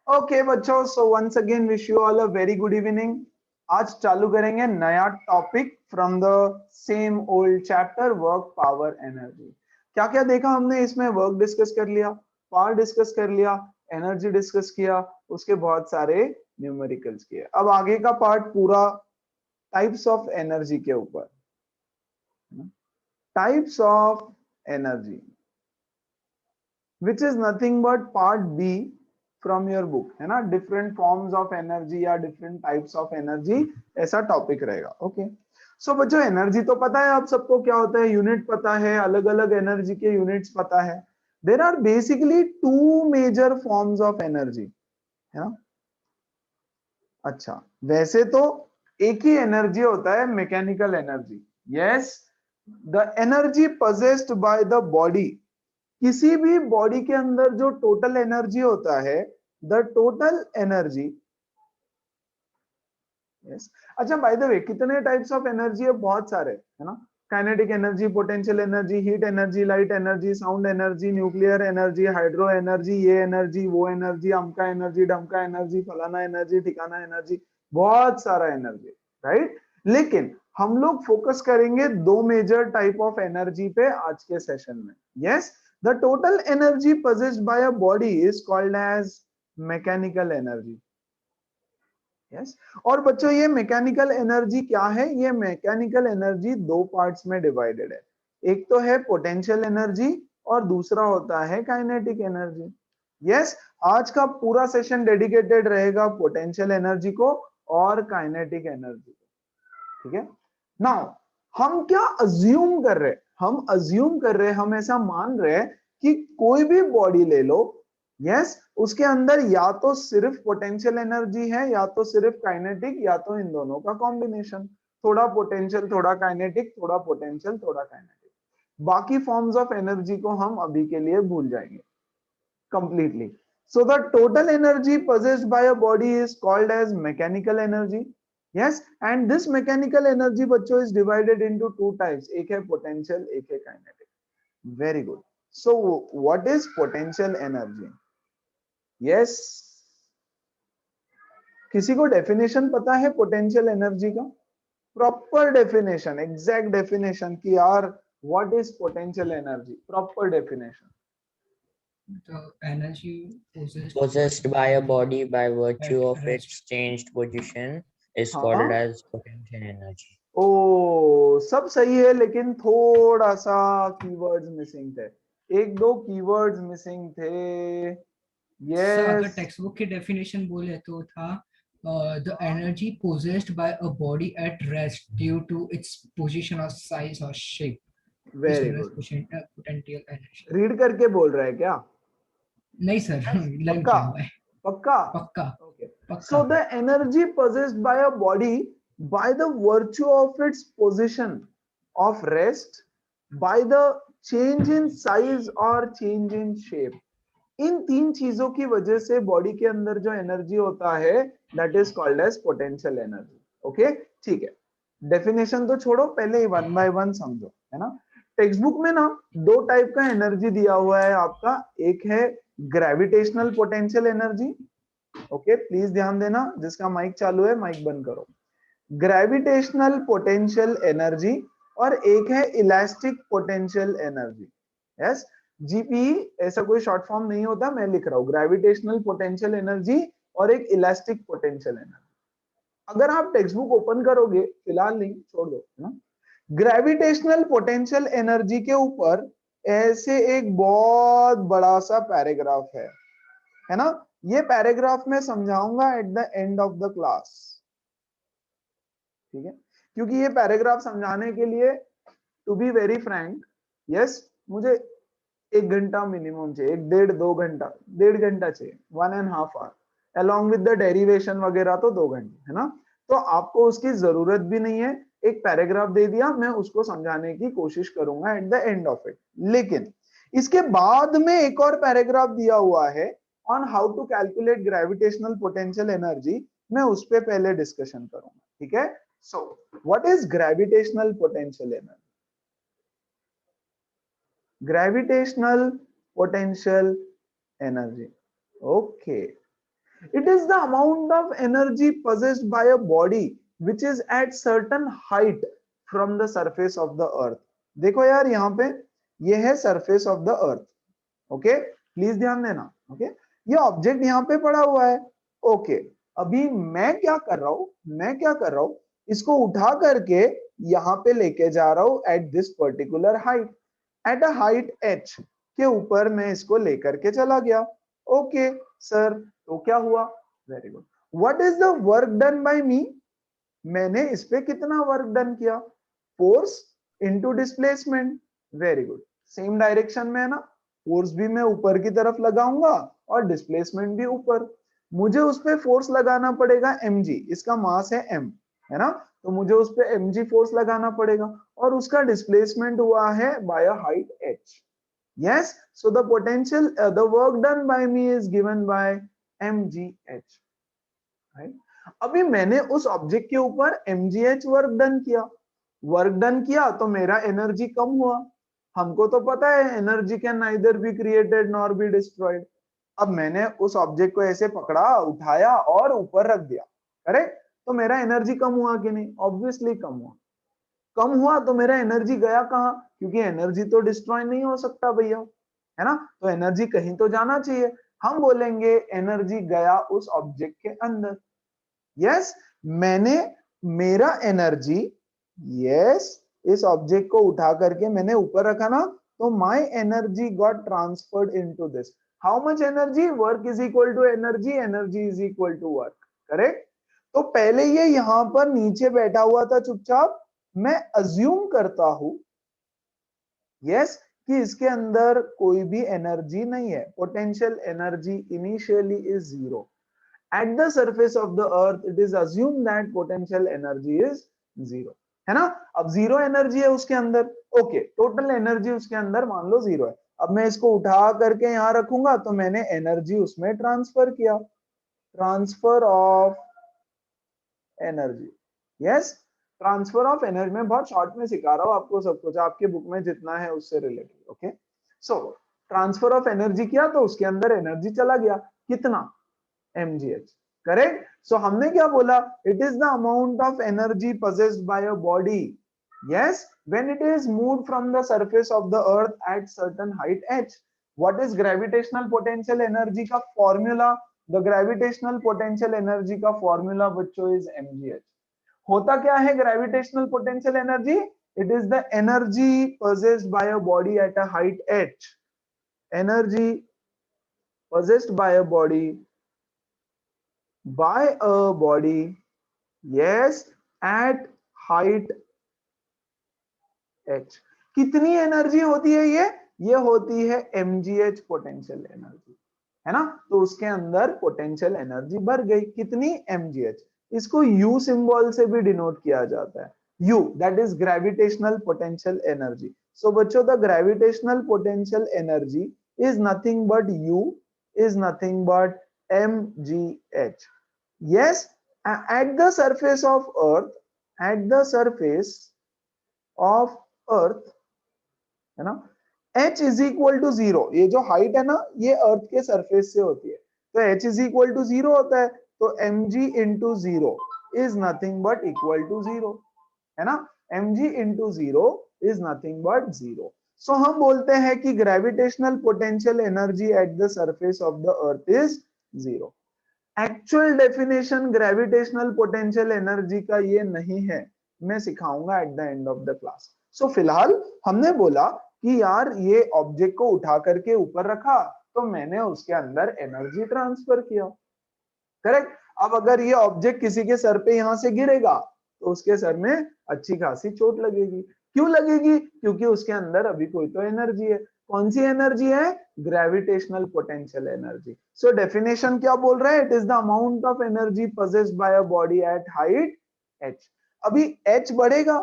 Okay बच्चों, so once again wish you all a very good evening. आज चालू करेंगे नया topic from the same old chapter, work power energy. क्या क्या देखा हमने इसमें? वर्क डिस्कस कर लिया, पावर डिस्कस कर लिया, एनर्जी डिस्कस किया, उसके बहुत सारे न्यूमेरिकल्स किए। अब आगे का पार्ट पूरा टाइप्स ऑफ एनर्जी के ऊपर, types of energy which is nothing but part B from your book, है ना? डिफरेंट फॉर्म्स ऑफ एनर्जी या डिफरेंट टाइप्स ऑफ एनर्जी, ऐसा टॉपिक रहेगा। ओके, सो बच्चों एनर्जी तो पता है आप सबको क्या होता है, यूनिट पता है, अलग अलग एनर्जी के यूनिट्स पता है। There are basically two major forms of energy, है ना? अच्छा, वैसे तो एक ही एनर्जी होता है, mechanical energy. Yes, the energy possessed by the body, किसी भी बॉडी के अंदर जो टोटल एनर्जी होता है, द टोटल एनर्जी। यस, अच्छा बाय द वे कितने टाइप्स ऑफ एनर्जी है? बहुत सारे, है ना? Kinetic energy, potential energy, heat energy, light energy, sound energy, nuclear energy, hydro energy, ये एनर्जी, वो एनर्जी, अमका एनर्जी, डमका एनर्जी, फलाना एनर्जी, ठिकाना एनर्जी, बहुत सारा एनर्जी, राइट? लेकिन हम लोग फोकस करेंगे दो मेजर टाइप ऑफ एनर्जी पे आज के सेशन में। Yes, the total energy possessed by a body is called as mechanical energy. Yes, और बच्चों ये मैकेनिकल एनर्जी क्या है? ये मैकेनिकल एनर्जी दो पार्ट्स में डिवाइडेड है। एक तो है पोटेंशियल एनर्जी और दूसरा होता है काइनेटिक एनर्जी। यस, आज का पूरा सेशन डेडिकेटेड रहेगा पोटेंशियल एनर्जी को और काइनेटिक एनर्जी को, ठीक है? नाउ हम क्या अज्यूम कर रहे हैं? हम ऐसा मान रहे हैं कि कोई भी बॉडी ले लो, यस, उसके अंदर या तो सिर्फ पोटेंशियल एनर्जी है या तो सिर्फ काइनेटिक, या तो इन दोनों का कॉम्बिनेशन, थोड़ा पोटेंशियल थोड़ा काइनेटिक, थोड़ा पोटेंशियल थोड़ा काइनेटिक। बाकी फॉर्म्स ऑफ एनर्जी को हम अभी के लिए भूल जाएंगे completely. So the total energy possessed by a body is called as mechanical energy. Yes, and this mechanical energy बच्चों is divided into two types, एक है potential, एक है kinetic. Very good. So what is potential energy? Yes, किसी को definition पता है potential energy का? प्रॉपर डेफिनेशन, एग्जैक्ट डेफिनेशन कि यार what is potential energy, proper definition. The energy possessed by a body by virtue of its changed position is called as potential energy. ओ सब सही है, लेकिन थोड़ा सा कीवर्ड्स मिसिंग थे, एक दो कीवर्ड्स मिसिंग थे। सर अगर यस, टेक्स्ट बुक की डेफिनेशन बोले तो था the energy possessed by a body at rest due to its position or size or shape is very known as good. potential energy. Read करके बोल रहा है क्या? नहीं सर, लाइव पक्का? किया हुआ है। पक्का? पक्का ओके, पक्का। So the energy possessed by a body by the virtue of its position of rest, by the change in size or change in shape, इन तीन चीजों की वजह से बॉडी के अंदर जो एनर्जी होता है that is called as potential energy. Okay, ठीक है, डेफिनेशन तो छोड़ो, पहले ही वन बाय वन समझो, है ना? टेक्स्ट बुक में ना दो टाइप का एनर्जी दिया हुआ है आपका, एक है gravitational potential energy. Okay, please ध्यान देना, जिसका माइक चालू है माइक बंद करो। ग्रेविटेशनल पोटेंशियल एनर्जी, और एक है elastic potential energy. Yes, GPE ऐसा कोई शॉर्ट फॉर्म नहीं होता, मैं लिख रहा हूं ग्रेविटेशनल पोटेंशियल एनर्जी और एक इलास्टिक पोटेंशियल एनर्जी। अगर आप टेक्स्ट बुक ओपन करोगे, फिलहाल नहीं, छोड़ दो, है ना? ग्रेविटेशनल पोटेंशियल एनर्जी के ऊपर ऐसे एक बहुत बड़ा सा पैराग्राफ है ना? ये पैराग्राफ मैं समझाऊंगा at the end of the class, ठीक है? क्योंकि ये पैराग्राफ समझाने के लिए, to be very frank, yes, मुझे 1 घंटा मिनिमम चाहिए, 1.5 2 घंटा, 1.5 घंटा चाहिए, 1.5 hour, along with the derivation वगैरह तो 2 घंटे, है ना? तो आपको उसकी जरूरत भी नहीं है, एक पैराग्राफ दे दिया, मैं उसको समझाने की कोशिश करूंगा eight the end of it. लेकिन इसके बाद में एक और पैराग्राफ दिया हुआ है on how to calculate gravitational potential energy, मैं उस पर पहले डिस्कशन करूंगा, ठीक है? So what is gravitational potential energy? Gravitational potential energy, okay, It is the amount of energy possessed by a body which is at certain height from the surface of the earth. देखो यार यहाँ पे ये है surface of the earth. Okay please ध्यान देना. Okay ये object यहाँ पे पड़ा हुआ है. ओके अभी मैं क्या कर रहा हूँ इसको उठा करके यहाँ पे लेके जा रहा हूँ at this particular height. At a height h के ऊपर मैं इसको लेकर के चला गया. ओके सर तो क्या हुआ? Very good. What is the work done by me? मैंने इस पे कितना वर्क डन किया? Force into displacement. Very good. Same direction में है ना. फोर्स भी मैं ऊपर की तरफ लगाऊंगा और डिस्प्लेसमेंट भी ऊपर. मुझे उस पे फोर्स लगाना पड़ेगा mg. इसका मास है m है ना. तो मुझे उस पे mg फोर्स लगाना पड़ेगा और उसका डिस्प्लेसमेंट हुआ है by a height h. Yes, so the potential, the work done by me is given by mgh. Right? अभी मैंने उस ऑब्जेक्ट के ऊपर mgh वर्क डन किया तो मेरा एनर्जी कम हुआ. हमको तो पता है energy can neither be created nor be destroyed. अब मैंने उस ऑब्जेक्ट को ऐसे पकड़ा, उठाया और ऊपर रख दिया. करेक्ट. तो मेरा एनर्जी कम हुआ कि नहीं? ऑब्वियसली कम हुआ तो मेरा एनर्जी गया कहाँ? क्योंकि एनर्जी तो डिस्ट्रॉय नहीं हो सकता भैया, है ना. तो एनर्जी कहीं तो जाना चाहिए. हम बोलेंगे एनर्जी गया उस ऑब्जेक्ट के अंदर. यस मैंने मेरा एनर्जी इस ऑब्जेक्ट को उठा करके मैंने ऊपर रखा ना, तो my energy got transferred into this. How much energy? Work is equal to energy is equal to work. Correct. तो पहले ये यहां पर नीचे बैठा हुआ था चुपचाप. मैं अज्यूम करता हूं कि इसके अंदर कोई भी एनर्जी नहीं है. Potential energy initially is 0. Eight the surface of the earth it is assume that potential energy is 0, है ना. अब 0 एनर्जी है उसके अंदर. ओके टोटल एनर्जी उसके अंदर मान लो 0 है. अब मैं इसको उठा करके यहां रखूंगा तो मैंने एनर्जी उसमें ट्रांसफर किया. Transfer of energy. Yes transfer of energy. मैं बहुत शॉर्ट में सिखा रहा हूं आपको सब कुछ, आपके बुक में जितना है उससे related. Okay so transfer of energy किया तो उसके अंदर एनर्जी चला गया. कितना? mgh. करेक्ट. सो हमने क्या बोला? It is the amount of energy possessed by a body, yes, when it is moved from the surface of the earth at certain height h. what is gravitational potential energy का formula? the gravitational potential energy का formula बच्चों is mgh. होता क्या है gravitational potential energy? It is the energy possessed by a body at a height h. Energy possessed by a body yes at height h. कितनी energy होती है ये होती है mgh पोटेंशियल एनर्जी, है ना. तो उसके अंदर पोटेंशियल एनर्जी भर गई. कितनी? mgh. इसको U सिंबल से भी डिनोट किया जाता है. U that is gravitational potential energy. So बच्चों the gravitational potential energy is nothing but U is nothing but mgh. Yes, at the surface of earth, है ना, h is equal to 0. ये जो हाइट है ना ये अर्थ के सरफेस से होती है, तो h is equal to 0 होता है. तो mg into 0 is nothing but equal to 0, है ना. mg into 0 is nothing but 0. So हम बोलते हैं कि gravitational potential energy at the surface of the earth is 0. Actual definition gravitational potential energy का ये नहीं है, मैं सिखाऊंगा at the end of the class. So फिलहाल हमने बोला कि यार ये ऑब्जेक्ट को उठा करके ऊपर रखा तो मैंने उसके अंदर एनर्जी ट्रांसफर किया. करेक्ट. अब अगर ये ऑब्जेक्ट किसी के सर पे यहां से गिरेगा तो उसके सर में अच्छी खासी चोट लगेगी. क्यों लगेगी? क्योंकि उसके अंदर अभी कोई तो एनर्जी है. कौन सी एनर्जी है? Gravitational potential energy. So definition क्या बोल रहा है? It is the amount of energy possessed by a body at height h. अभी h बढ़ेगा,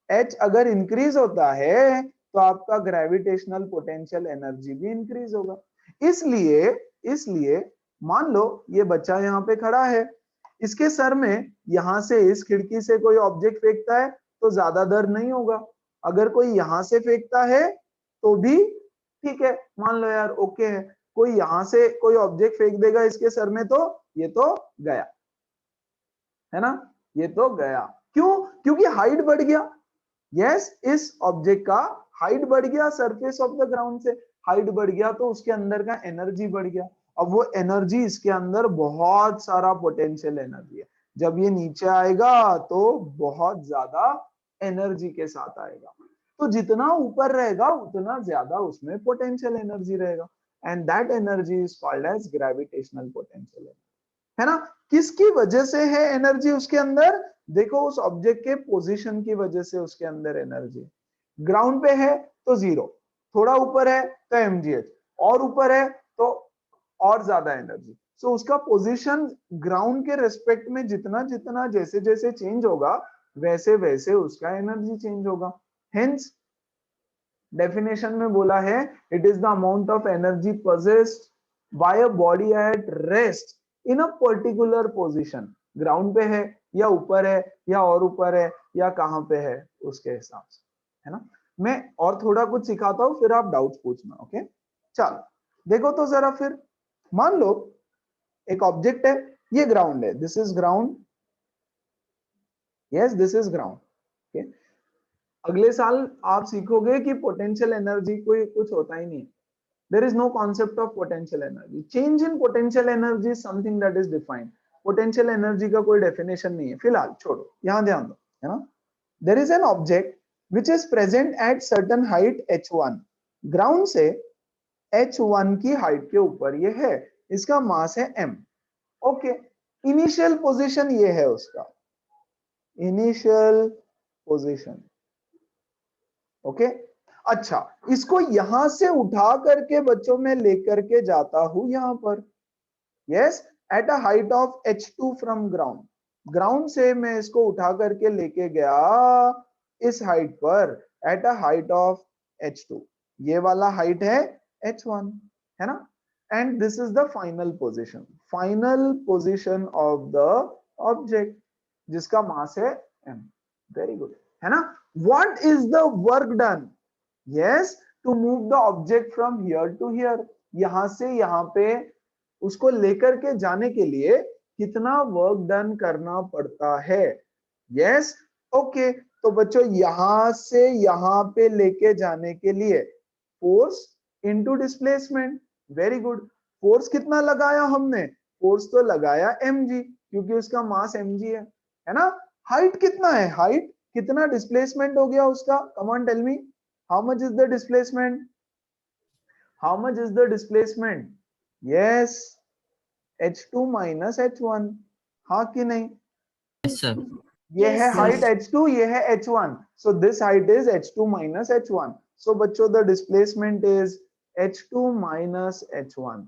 h अगर इंक्रीज होता है तो आपका ग्रेविटेशनल पोटेंशियल एनर्जी भी इंक्रीज होगा. इसलिए मान लो ये बच्चा यहाँ पे खड़ा है, इसके सर में यहां से इस खिड़की से कोई ऑब्जेक्ट फेंकता है तो ज्यादा दर्द नहीं होगा. अगर कोई यहां से फेंकता है तो भी ठीक है, मान लो यार ओके है. कोई यहां से कोई ऑब्जेक्ट फेंक देगा इसके सर में तो ये तो गया, है ना, ये तो गया। क्यों? क्योंकि हाइट बढ़ गया। यस, इस ऑब्जेक्ट का हाइट बढ़ गया सरफेस ऑफ द ग्राउंड से, हाइट बढ़ गया तो उसके अंदर का एनर्जी बढ़ गया। अब वो एनर्जी, इसके अंदर बहुत सारा पोटेंशियल एनर्जी है, जब ये नीचे आएगा तो बहुत ज्यादा एनर्जी के साथ आएगा। तो जितना ऊपर रहेगा उतना ज्यादा उसमें पोटेंशियल एनर्जी रहेगा, and that energy is called as gravitational potential, है ना। किसकी वजह से है एनर्जी उसके अंदर? देखो, उस ऑब्जेक्ट के पोजीशन की वजह से उसके अंदर एनर्जी। ग्राउंड पे है तो 0, थोड़ा ऊपर है तो mgh, और ऊपर है तो और ज्यादा एनर्जी। सो उसका पोजीशन ग्राउंड के रेस्पेक्ट में जितना जितना जैसे जैसे चेंज होगा वैसे वैसे उसका एनर्जी चेंज होगा। हेंस डेफिनेशन में बोला है, it is the amount of energy possessed by a body at rest in a particular position. Ground पे है या ऊपर है या और ऊपर है या कहां पे है, उसके हिसाब से, है ना। मैं और थोड़ा कुछ सिखाता हूं, फिर आप डाउट्स पूछना। ओके, चलो देखो तो जरा फिर। मान लो एक ऑब्जेक्ट है, ये ग्राउंड है, this is ground, yes this is ground. Okay, अगले साल आप सीखोगे कि पोटेंशियल एनर्जी कोई कुछ होता ही नहीं, there is no concept of potential energy. Change in potential energy is something that is defined. Potential energy का कोई definition नहीं है, फिलहाल छोड़ो, यहां ध्यान दो, है ना। There is an object which is present at certain height h1, ground से h1 की हाइट के ऊपर ये है, इसका मास है m। ओके, इनिशियल पोजीशन ये है उसका, इनिशियल पोजीशन। ओके, अच्छा, इसको यहां से उठा करके बच्चों में लेकर के जाता हूं यहां पर, yes, at a height of h2 from ground. Ground से मैं इसको उठा करके लेके गया इस हाइट पर, at a height of h2, ये वाला हाइट है h1, है ना। And this is the final position, final position of the object जिसका मास है m। वेरी गुड, है ना। What is the work done? Yes, to move the object from here to here, यहां से यहां पे उसको लेकर के जाने के लिए कितना वर्क डन करना पड़ता है? यस, ओके, तो बच्चों यहां से यहां पे लेके जाने के लिए force into displacement. Very good, force कितना लगाया हमने? फोर्स तो लगाया mg, क्योंकि उसका मास mg है ना। हाइट कितना है? हाइट कितना डिस्प्लेसमेंट हो गया उसका? Come on tell me, how much is the displacement? How much is the displacement? Yes, h2 minus h1, हाँ कि नहीं? Yes, sir. ये है Yes, height sir. h2, ये है h1, so this height is h2 minus h1. So बच्चों the displacement is h2 minus h1.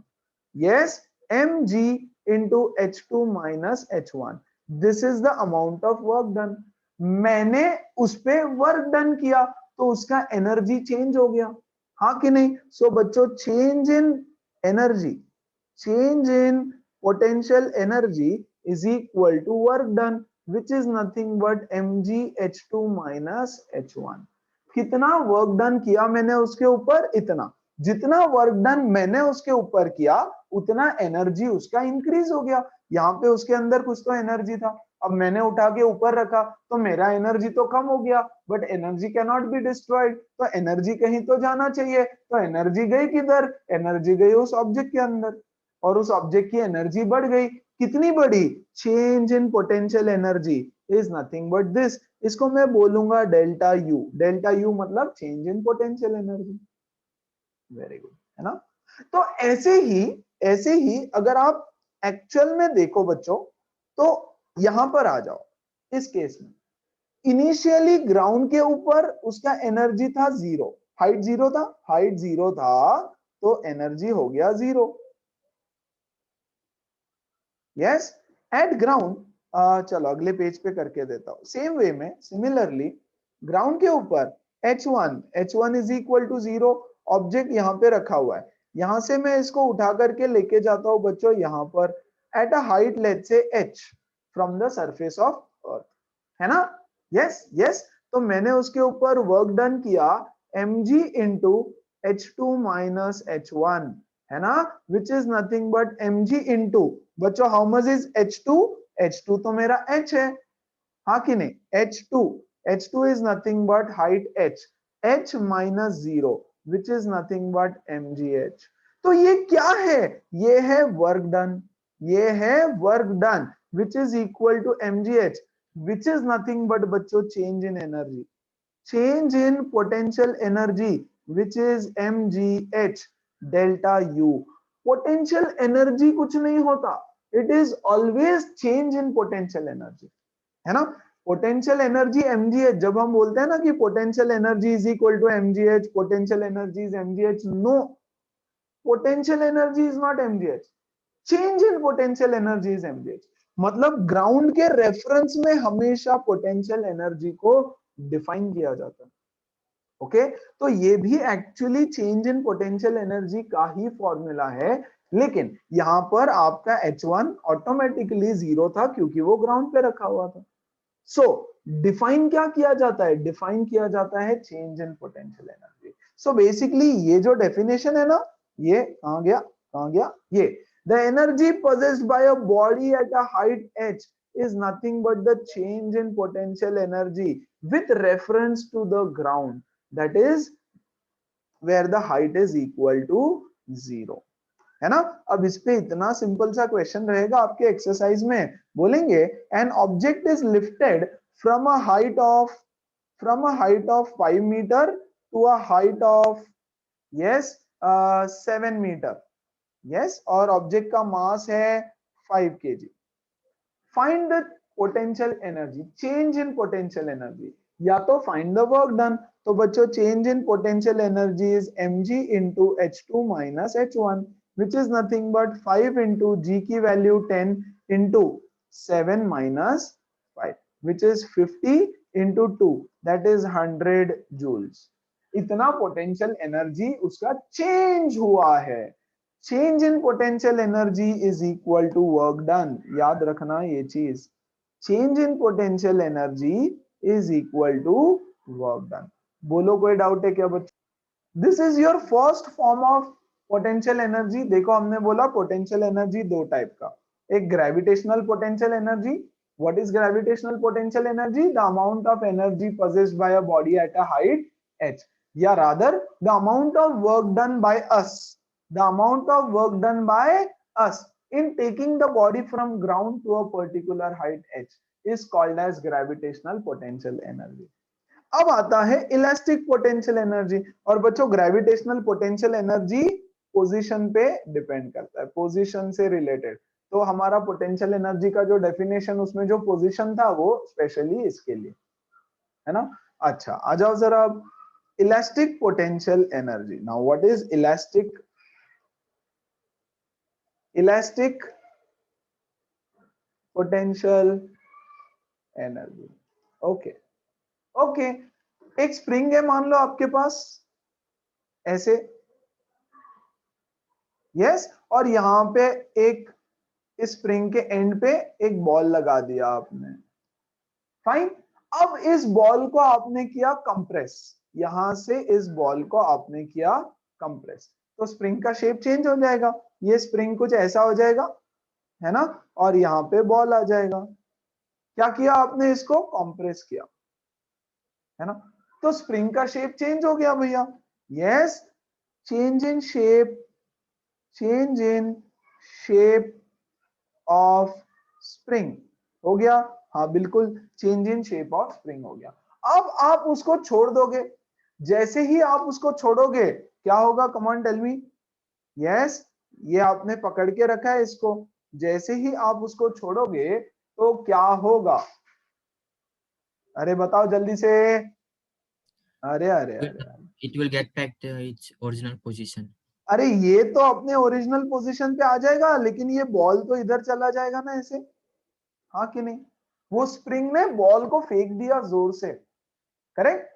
Yes, mg into h2 minus h1. This is the amount of work done. मैंने उस पे work done किया तो उसका energy change हो गया, हाँ कि नहीं? सो बच्चों change in energy, change in potential energy is equal to work done, which is nothing but mg h2 minus h1. कितना वर्क डन किया मैंने उसके ऊपर? इतना। जितना वर्क डन मैंने उसके ऊपर किया उतना एनर्जी उसका इंक्रीज हो गया। यहाँ पे उसके अंदर कुछ तो एनर्जी था, अब मैंने उठा के ऊपर रखा तो मेरा एनर्जी तो कम हो गया, but energy can not be destroyed, तो एनर्जी कहीं तो जाना चाहिए, तो एनर्जी गई किधर? एनर्जी गई उस ऑब्जेक्ट के अंदर, और उस ऑब्जेक्ट की एनर्जी बढ़ गई। कितनी बढ़ी? Change in potential energy is nothing but this, इसको मैं बोलूंगा डेल्टा यू। डेल्टा यू मतलब change in potential energy. Very good, है ना। तो ऐसे ही अगर आप एक्चुअल में देखो बच्चों, तो यहां पर आ जाओ, इस केस में इनिशियली ग्राउंड के ऊपर उसका एनर्जी था 0, हाइट 0 था, हाइट 0 था तो एनर्जी हो गया 0। यस, एट ग्राउंड, चलो अगले पेज पे करके देता हूं। सेम वे में सिमिलरली ग्राउंड के ऊपर h1 is equal to 0, object यहां पे रखा हुआ है, यहां से मैं इसको उठा करके लेके जाता हूं बच्चों यहां पर at a height let's say h from the surface of earth, है ना। यस यस, तो मैंने उसके ऊपर वर्क डन किया mg into h2 minus h1, है ना, which is nothing but mg into, बच्चों how much is h2? h2 तो मेरा h है, हाँ कि नहीं, h2 is nothing but height h minus 0 which is nothing but mgh. तो ये क्या है, ये है वर्क डन, ये है work done which is equal to mgh which is nothing but बच्चों change in energy, change in potential energy which is mgh delta u. potential energy कुछ नहीं होता, it is always change in potential energy, है ना. Potential energy mgh, जब हम बोलते हैं ना कि potential energy is equal to mgh, potential energy is mgh, no, potential energy is not mgh, change in potential energy is mgh. मतलब ground के रेफरेंस में हमेशा पोटेंशियल एनर्जी को डिफाइन किया जाता है. ओके तो ये भी actually change in potential energy का ही फॉर्मूला है, लेकिन यहां पर आपका H1 ऑटोमेटिकली 0 था क्योंकि वो ग्राउंड पे रखा हुआ था. सो डिफाइन क्या किया जाता है, डिफाइन किया जाता है change in potential energy. So basically ये जो डेफिनेशन है ना, ये कहां गया, ये the energy possessed by a body at a height h is nothing but the change in potential energy with reference to the ground, that is where the height is equal to 0, है ना. अब इस पे इतना simple सा question रहेगा आपके exercise में, बोलेंगे an object is lifted from a height of 5 metre to a height of 7 metre, yes, और ऑब्जेक्ट का मास है 5 kg. Find the potential energy, change in potential energy, या तो फाइंड द वर्क डन. तो बच्चों change in potential energy is mg into h2 minus h1 which is nothing but 5 into g की value 10 into 7 minus 5 which is 50 into 2 that is 100 joules. इतना potential energy उसका change हुआ है. Change in potential energy is equal to work done, याद रखना ये चीज, change in potential energy is equal to work done. बोलो कोई डाउट है क्या बच्चों? This is your first form of potential energy. देखो हमने बोला पोटेंशियल एनर्जी दो टाइप का, एक gravitational potential energy. What is gravitational potential energy? The amount of energy possessed by a body at a height h, या rather the amount of work done by us, the amount of work done by us in taking the body from ground to a particular height h is called as gravitational potential energy. अब आता है elastic potential energy. और बच्चों gravitational potential energy position पे depend करता है, position से related. तो हमारा पोटेंशियल एनर्जी का जो डेफिनेशन उसमें जो पोजीशन था वो स्पेशली इसके लिए, है ना. अच्छा आ जाओ जरा अब elastic potential energy. Now what is elastic potential energy? Okay एक स्प्रिंग है मान लो आपके पास ऐसे, यस, और यहां पे एक इस स्प्रिंग के एंड पे एक बॉल लगा दिया आपने, फाइन. अब इस बॉल को आपने किया कंप्रेस, यहां से इस बॉल को आपने किया कंप्रेस, तो स्प्रिंग का शेप चेंज हो जाएगा. ये स्प्रिंग कुछ ऐसा हो जाएगा, है ना, और यहाँ पे बॉल आ जाएगा. क्या किया आपने? इसको कंप्रेस किया, है ना, तो स्प्रिंग का शेप चेंज हो गया भैया. Yes, change in shape of spring हो गया. हाँ बिल्कुल, change in shape of spring हो गया. अब आप उसको छोड़ दोगे, जैसे ही आप उसको छोड़ोगे क्या होगा? Come on tell me. Yes, ये आपने पकड़ के रखा है इसको, जैसे ही आप उसको छोड़ोगे तो क्या होगा? अरे बताओ जल्दी से. अरे it will get back to its original position. अरे ये तो अपने ओरिजिनल पोजीशन पे आ जाएगा, लेकिन ये बॉल तो इधर चला जाएगा ना ऐसे, हाँ कि नहीं? वो स्प्रिंग ने बॉल को फेंक दिया जोर से, करेक्ट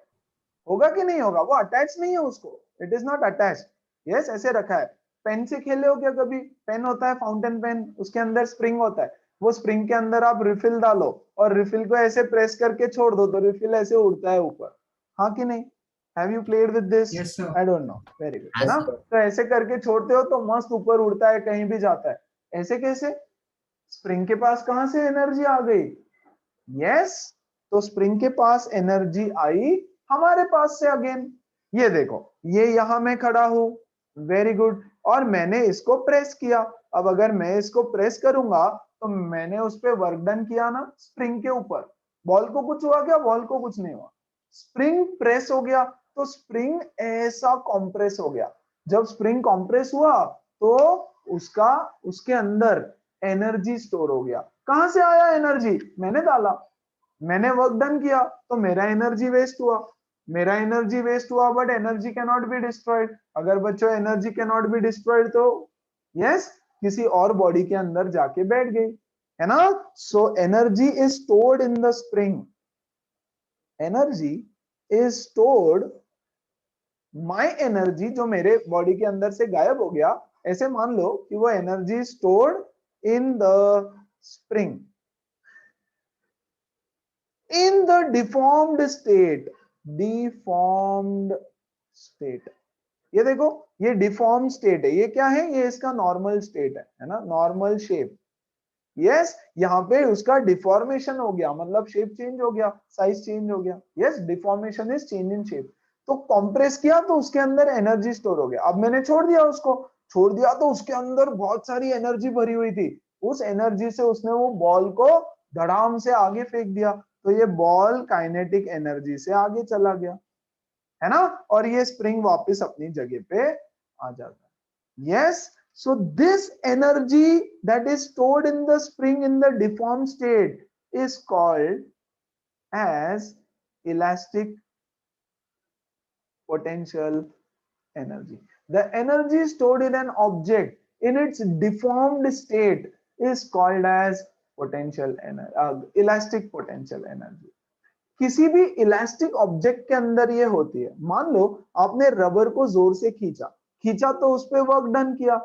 होगा कि नहीं होगा? वो अटैच नहीं है उसको, it is not attach. Yes, ऐसे रखा है. पेन से खेले हो क्या कभी? पेन होता है फाउंटेन पेन, उसके अंदर स्प्रिंग होता है, वो स्प्रिंग के अंदर आप रिफिल डालो और रिफिल को ऐसे प्रेस करके छोड़ दो तो रिफिल ऐसे उड़ता है ऊपर, हाँ कि नहीं? Have you played with this? Yes, sir. I don't know, very good, है Yes, ना? sir. तो ऐसे करके छोड़ते हो तो मस्त ऊपर उड़ता है, कहीं भी जाता है। ऐसे कैसे? स्प्रिंग के पास कहां से एनर्जी आ गई? यस, तो स्प्रिंग के पास एनर्जी आई हमारे पास से अगेन। ये देखो, ये यहां मैं खड़ा हूं, वेरी गुड, और मैंने इसको प्रेस किया। अब अगर मैं इसको प्रेस करूंगा तो मैंने उस पर वर्क डन किया ना, स्प्रिंग के ऊपर। बॉल को कुछ हुआ क्या? बॉल को कुछ नहीं हुआ। स्प्रिंग प्रेस हो गया तो स्प्रिंग ऐसा कॉम्प्रेस हो गया। जब स्प्रिंग कॉम्प्रेस हुआ तो उसके अंदर एनर्जी स्टोर हो गया। कहां से आया एनर्जी? मैंने डाला, मैंने वर्क डन किया, तो मेरा एनर्जी वेस्ट हुआ। मेरा एनर्जी वेस्ट हुआ, but energy can not be destroyed. अगर बच्चों energy can not be destroyed तो यस, किसी और बॉडी के अंदर जाके बैठ गई, है ना? So energy is stored in the spring. Energy is stored, my energy जो मेरे बॉडी के अंदर से गायब हो गया, ऐसे मान लो कि वो energy stored in the spring in the deformed state। deformed state, ये देखो, ये डिफॉर्म स्टेट है। ये क्या है? ये इसका नॉर्मल स्टेट है ना, नॉर्मल शेप। यस, यहाँ पे उसका डिफॉर्मेशन हो गया, मतलब शेप चेंज हो गया, साइज चेंज हो गया। Yes, deformation is change in shape. तो कॉम्प्रेस किया तो उसके अंदर एनर्जी स्टोर हो गया। अब मैंने छोड़ दिया उसको, छोड़ दिया तो उसके अंदर बहुत सारी एनर्जी भरी हुई थी। उस एनर्जी से उसने वो बॉल को धड़ाम से आगे फेंक दिया, तो ये बॉल काइनेटिक एनर्जी से आगे चला गया, है ना? और ये स्प्रिंग वापस अपनी जगह पे आ जाता है। Yes, so this energy that is stored in the spring in the deformed state is called as elastic potential energy. The energy stored in an object in its deformed state is called as potential energy, elastic potential energy। किसी भी elastic object के अंदर ये होती है। मान लो आपने rubber को जोर से खींचा, खींचा तो उस पर वर्क डन किया,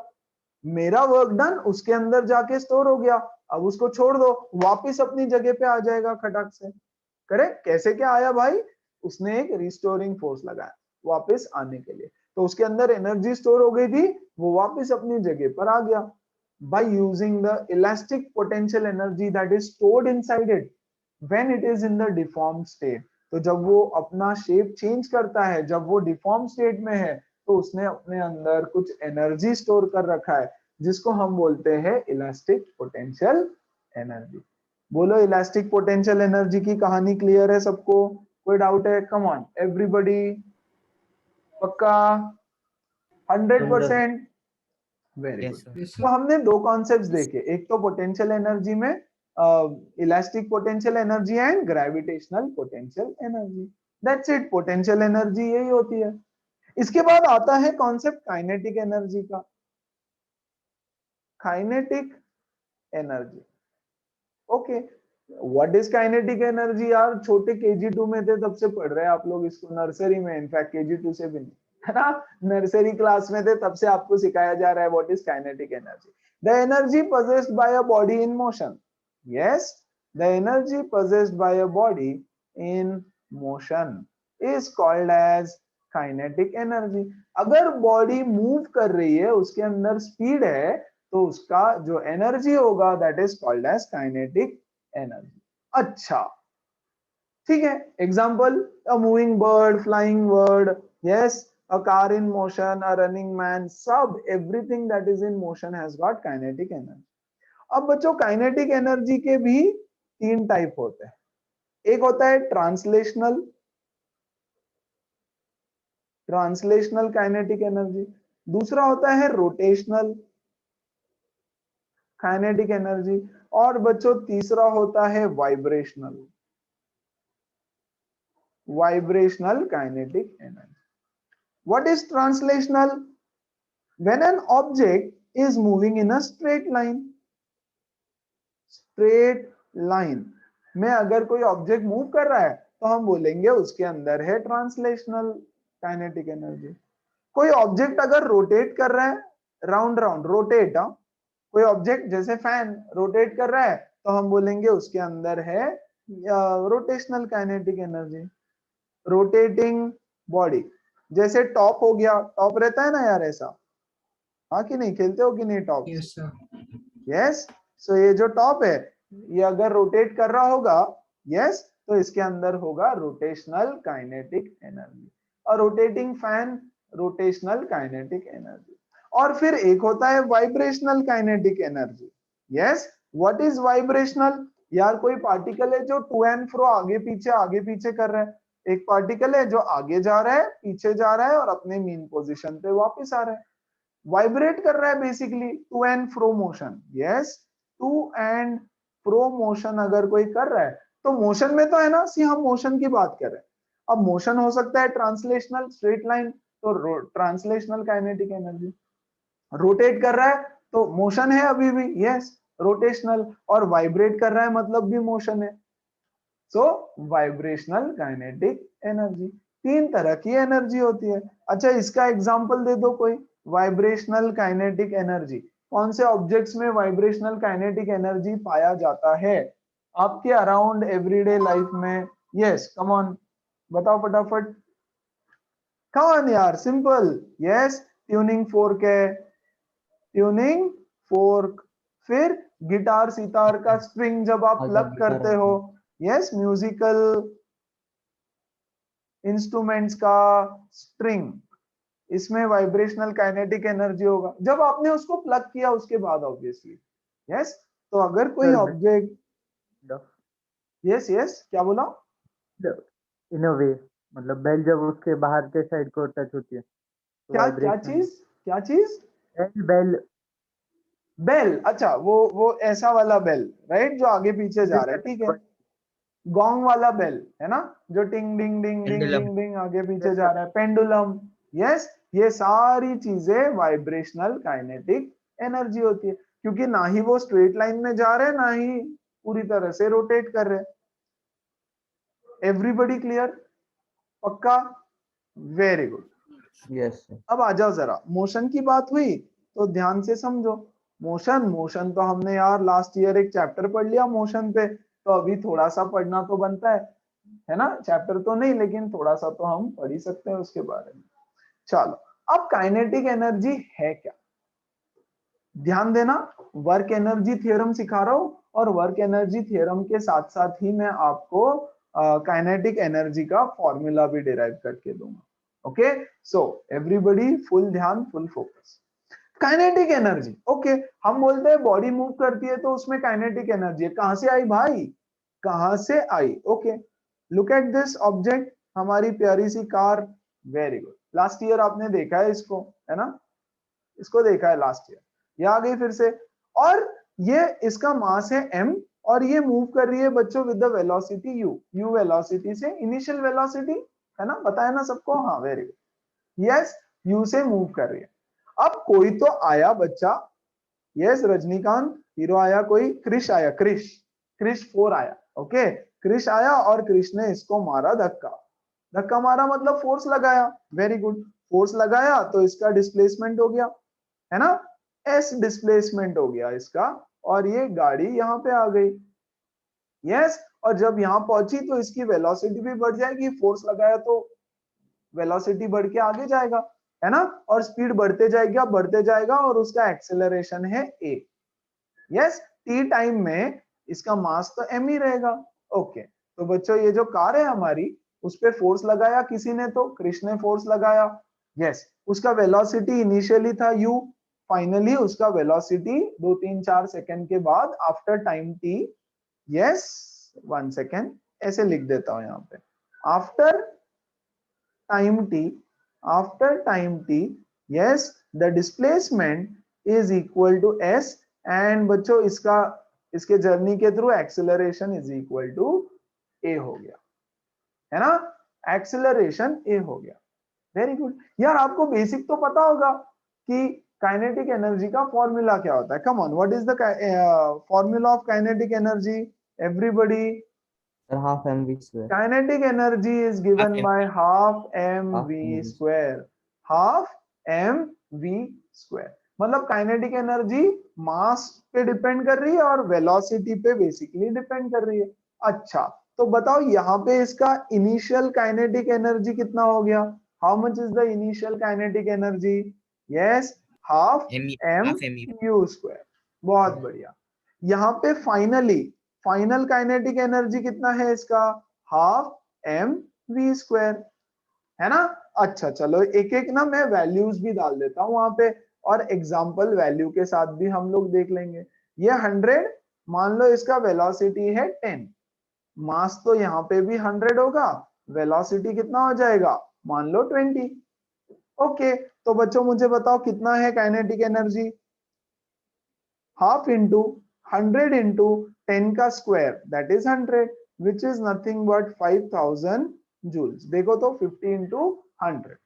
मेरा वर्क डन उसके अंदर जाके स्टोर हो गया। अब उसको छोड़ दो, वापस अपनी जगह पे आ जाएगा खटक से। करेक्ट? कैसे क्या आया भाई? उसने एक रिस्टोरिंग फोर्स लगाया वापस आने के लिए, तो उसके अंदर एनर्जी स्टोर हो गई थी, वो वापस अपनी जगह पर आ गया। by using the elastic potential energy that is stored inside it when it is in the deformed state। तो जब वो अपना शेप चेंज करता है, जब वो डिफॉर्म स्टेट में है, तो उसने अपने अंदर कुछ एनर्जी स्टोर कर रखा है, जिसको हम बोलते हैं इलास्टिक पोटेंशियल एनर्जी। बोलो, इलास्टिक पोटेंशियल एनर्जी की कहानी क्लियर है सबको? कोई डाउट है? कम ऑन एवरीबॉडी, पक्का? 100%? Very Yes, good. sir. Yes, तो sir. हमने दो कॉन्सेप्ट्स देखे, एक तो पोटेंशियल एनर्जी में elastic potential energy and gravitational potential energy. That's it, potential energy यही होती है। इसके बाद आता है कॉन्सेप्ट काइनेटिक एनर्जी का। Kinetic energy, okay, what is kinetic energy? यार छोटे KG2 में थे तब से पढ़ रहे हैं आप लोग इसको, नर्सरी में, इनफैक्ट KG2 से भी नहीं, है ना? नर्सरी क्लास में थे तब से आपको सिखाया जा रहा है what is kinetic energy. The energy possessed by a body in motion। yes, the energy possessed by a body in motion is called as kinetic energy. अगर बॉडी मूव कर रही है, उसके अंदर स्पीड है, तो उसका जो एनर्जी होगा that is called as kinetic energy. अच्छा, ठीक है। Example, a moving bird, flying bird, yes, a car in motion, a running man, सब everything that is in motion has got kinetic energy। अब बच्चों, काइनेटिक एनर्जी के भी तीन type होते हैं। एक होता है ट्रांसलेशनल काइनेटिक एनर्जी, दूसरा होता है रोटेशनल काइनेटिक एनर्जी, और बच्चों तीसरा होता है vibrational kinetic energy. What is translational? When an object is moving in a straight line, straight line में अगर कोई ऑब्जेक्ट मूव कर रहा है तो हम बोलेंगे उसके अंदर है ट्रांसलेशनल काइनेटिक एनर्जी। कोई ऑब्जेक्ट अगर रोटेट कर रहा है, राउंड राउंड रोटेट, कोई ऑब्जेक्ट जैसे फैन रोटेट कर रहा है, तो हम बोलेंगे उसके अंदर है rotational kinetic energy. Rotating body. जैसे टॉप हो गया, टॉप रहता है ना यार ऐसा, हाँ कि नहीं, खेलते हो कि नहीं टॉप? Yes, sir. यस, सो ये जो टॉप है ये अगर रोटेट कर रहा होगा, यस, तो इसके अंदर होगा रोटेशनल काइनेटिक एनर्जी, और rotating fan rotational kinetic energy. और फिर एक होता है vibrational kinetic energy. Yes, what is vibrational? यार कोई पार्टिकल है जो टू एंड फ्रो आगे पीछे कर रहा है, एक पार्टिकल है जो आगे जा रहा है, पीछे जा रहा है और अपने मीन पोजीशन पे वापस आ रहा है, वाइब्रेट कर रहा है basically, to and fro motion. Yes, to and fro motion अगर कोई कर रहा है तो मोशन में तो है ना, सी हम मोशन की बात कर रहे हैं। अब मोशन हो सकता है ट्रांसलेशनल, स्ट्रेट लाइन, तो ट्रांसलेशनल काइनेटिक एनर्जी। रोटेट कर रहा है तो मोशन है अभी भी, यस, रोटेशनल, और वाइब्रेट कर रहा है मतलब भी मोशन है, सो वाइब्रेशनल काइनेटिक एनर्जी। तीन तरह की एनर्जी होती है। अच्छा, इसका एग्जांपल दे दो कोई, वाइब्रेशनल काइनेटिक एनर्जी। कौन से ऑब्जेक्ट्स में वाइब्रेशनल काइनेटिक एनर्जी पाया जाता है आपके अराउंड एवरीडे लाइफ में? यस, कम ऑन, बताओ फटाफट, कम ऑन यार, सिंपल। यस, ट्यूनिंग फोर्क है, ट्यूनिंग फोर्क। फिर गिटार सितार का स्ट्रिंग जब आप प्लग करते हो, यस, म्यूजिकल इंस्ट्रूमेंट्स का स्ट्रिंग, इसमें वाइब्रेशनल काइनेटिक एनर्जी होगा जब आपने उसको प्लग किया उसके बाद, ऑब्वियसली। यस, तो अगर कोई ऑब्जेक्ट, यस यस, क्या बोला? इन अ वे, मतलब बेल जब उसके बाहर के साइड को टच होती है तो क्या वाइब्रेशन। क्या चीज? बेल, बेल, अच्छा, वो ऐसा वाला बेल, राइट, जो आगे पीछे जा रहा है, ठीक है। गोंग वाला बेल है ना, जो टिंग डिंग डिंग डिंग Pendulum. डिंग डिंग आगे पीछे जा रहा है, पेंडुलम। यस, ये सारी चीजें वाइब्रेशनल काइनेटिक एनर्जी होती है, क्योंकि ना ही वो स्ट्रेट लाइन में जा रहे हैं ना ही पूरी तरह से रोटेट कर रहे हैं। Everybody clear? पक्का? Very good. यस। अब आ जाओ जरा, मोशन की बात हुई तो ध्यान से समझो। मोशन तो हमने यार लास्ट ईयर एक चैप्टर पढ़ लिया मोशन पे, तो अभी थोड़ा सा पढ़ना तो बनता है ना, चैप्टर तो नहीं लेकिन थोड़ा सा तो हम पढ़ ही सकते हैं उसके बारे में। चलो, अब काइनेटिक एनर्जी है क्या, ध्यान देना। वर्क एनर्जी थ्योरम सिखा रहा हूं, और वर्क एनर्जी थ्योरम के साथ साथ ही मैं आपको काइनेटिक एनर्जी का फॉर्मूला भी डिराइव करके दूंगा। ओके, सो एवरीबडी फुल ध्यान, full focus. Kinetic energy, okay, हम बोलते हैं बॉडी मूव करती है तो उसमें काइनेटिक एनर्जी है। कहां से आई भाई, कहां से आई? Okay, look at this object, हमारी प्यारी सी car. Very good, last year आपने देखा है इसको, है ना, इसको देखा है लास्ट ईयर, ये आ गई फिर से। और ये इसका मास है m, और ये मूव कर रही है बच्चों with the velocity u velocity से, इनिशियल वेलोसिटी है ना, बताया ना सबको? हाँ, वेरी गुड, यस, u से मूव कर रही है। अब कोई तो आया बच्चा, यस, रजनीकांत हीरो आया, कोई क्रिश आया, क्रिश 4 आया। ओके, क्रिश आया और क्रिश ने इसको मारा धक्का मारा मतलब फोर्स लगाया। वेरी गुड, फोर्स लगाया तो इसका डिस्प्लेसमेंट हो गया, है ना, s डिस्प्लेसमेंट हो गया इसका, और ये गाड़ी यहाँ पे आ गई। यस, और जब यहाँ पहुंची तो इसकी वेलोसिटी भी बढ़ जाएगी, फोर्स लगाया तो वेलोसिटी बढ़ के आगे जाएगा, है ना, और स्पीड बढ़ते जाएगा और उसका एक्सेलरेशन है a। यस, t टाइम में इसका मास तो m ही रहेगा। ओके, तो बच्चों ये जो कार है हमारी, उस पे फोर्स लगाया किसी ने, तो कृष्ण ने फोर्स लगाया। यस, उसका वेलोसिटी इनिशियली था u, फाइनली उसका वेलोसिटी 2 3 4 सेकंड के बाद after time t, yes 1 second ऐसे लिख देता हूं यहाँ पे, after time t, yes, the displacement is equal to s, and बच्चों इसके जर्नी के through acceleration is equal to a हो गया, है ना, एक्सेलरेशन a हो गया। वेरी गुड, यार आपको बेसिक तो पता होगा कि काइनेटिक एनर्जी का फॉर्मूला क्या होता है। Come on, what is the formula of kinetic energy everybody? Half mv square. Kinetic energy is given Half by half mv mv square, half mv square। मतलब काइनेटिक एनर्जी मास पे depend कर रही है और वेलोसिटी पे बेसिकली डिपेंड कर रही है। अच्छा, तो बताओ यहाँ पे इसका इनिशियल काइनेटिक एनर्जी कितना हो गया? how much is the initial kinetic energy? Yes, half m half me. u square. बहुत बढ़िया. यहाँ पे फाइनल काइनेटिक एनर्जी कितना है इसका? हाफ m v स्क्वायर, है ना? अच्छा चलो एक एक ना मैं वैल्यूज भी डाल देता हूं वहां पे, और एग्जांपल वैल्यू के साथ भी हम लोग देख लेंगे. ये 100, मान लो इसका वेलोसिटी है 10, मास तो यहाँ पे भी 100 होगा, वेलोसिटी कितना हो जाएगा? मान लो 20. ओके, तो बच्चों मुझे बताओ कितना है kinetic energy? Half into 100 into 10 का square, that is 100, which is nothing but 5000 joules. देखो तो 50 इंटू 100.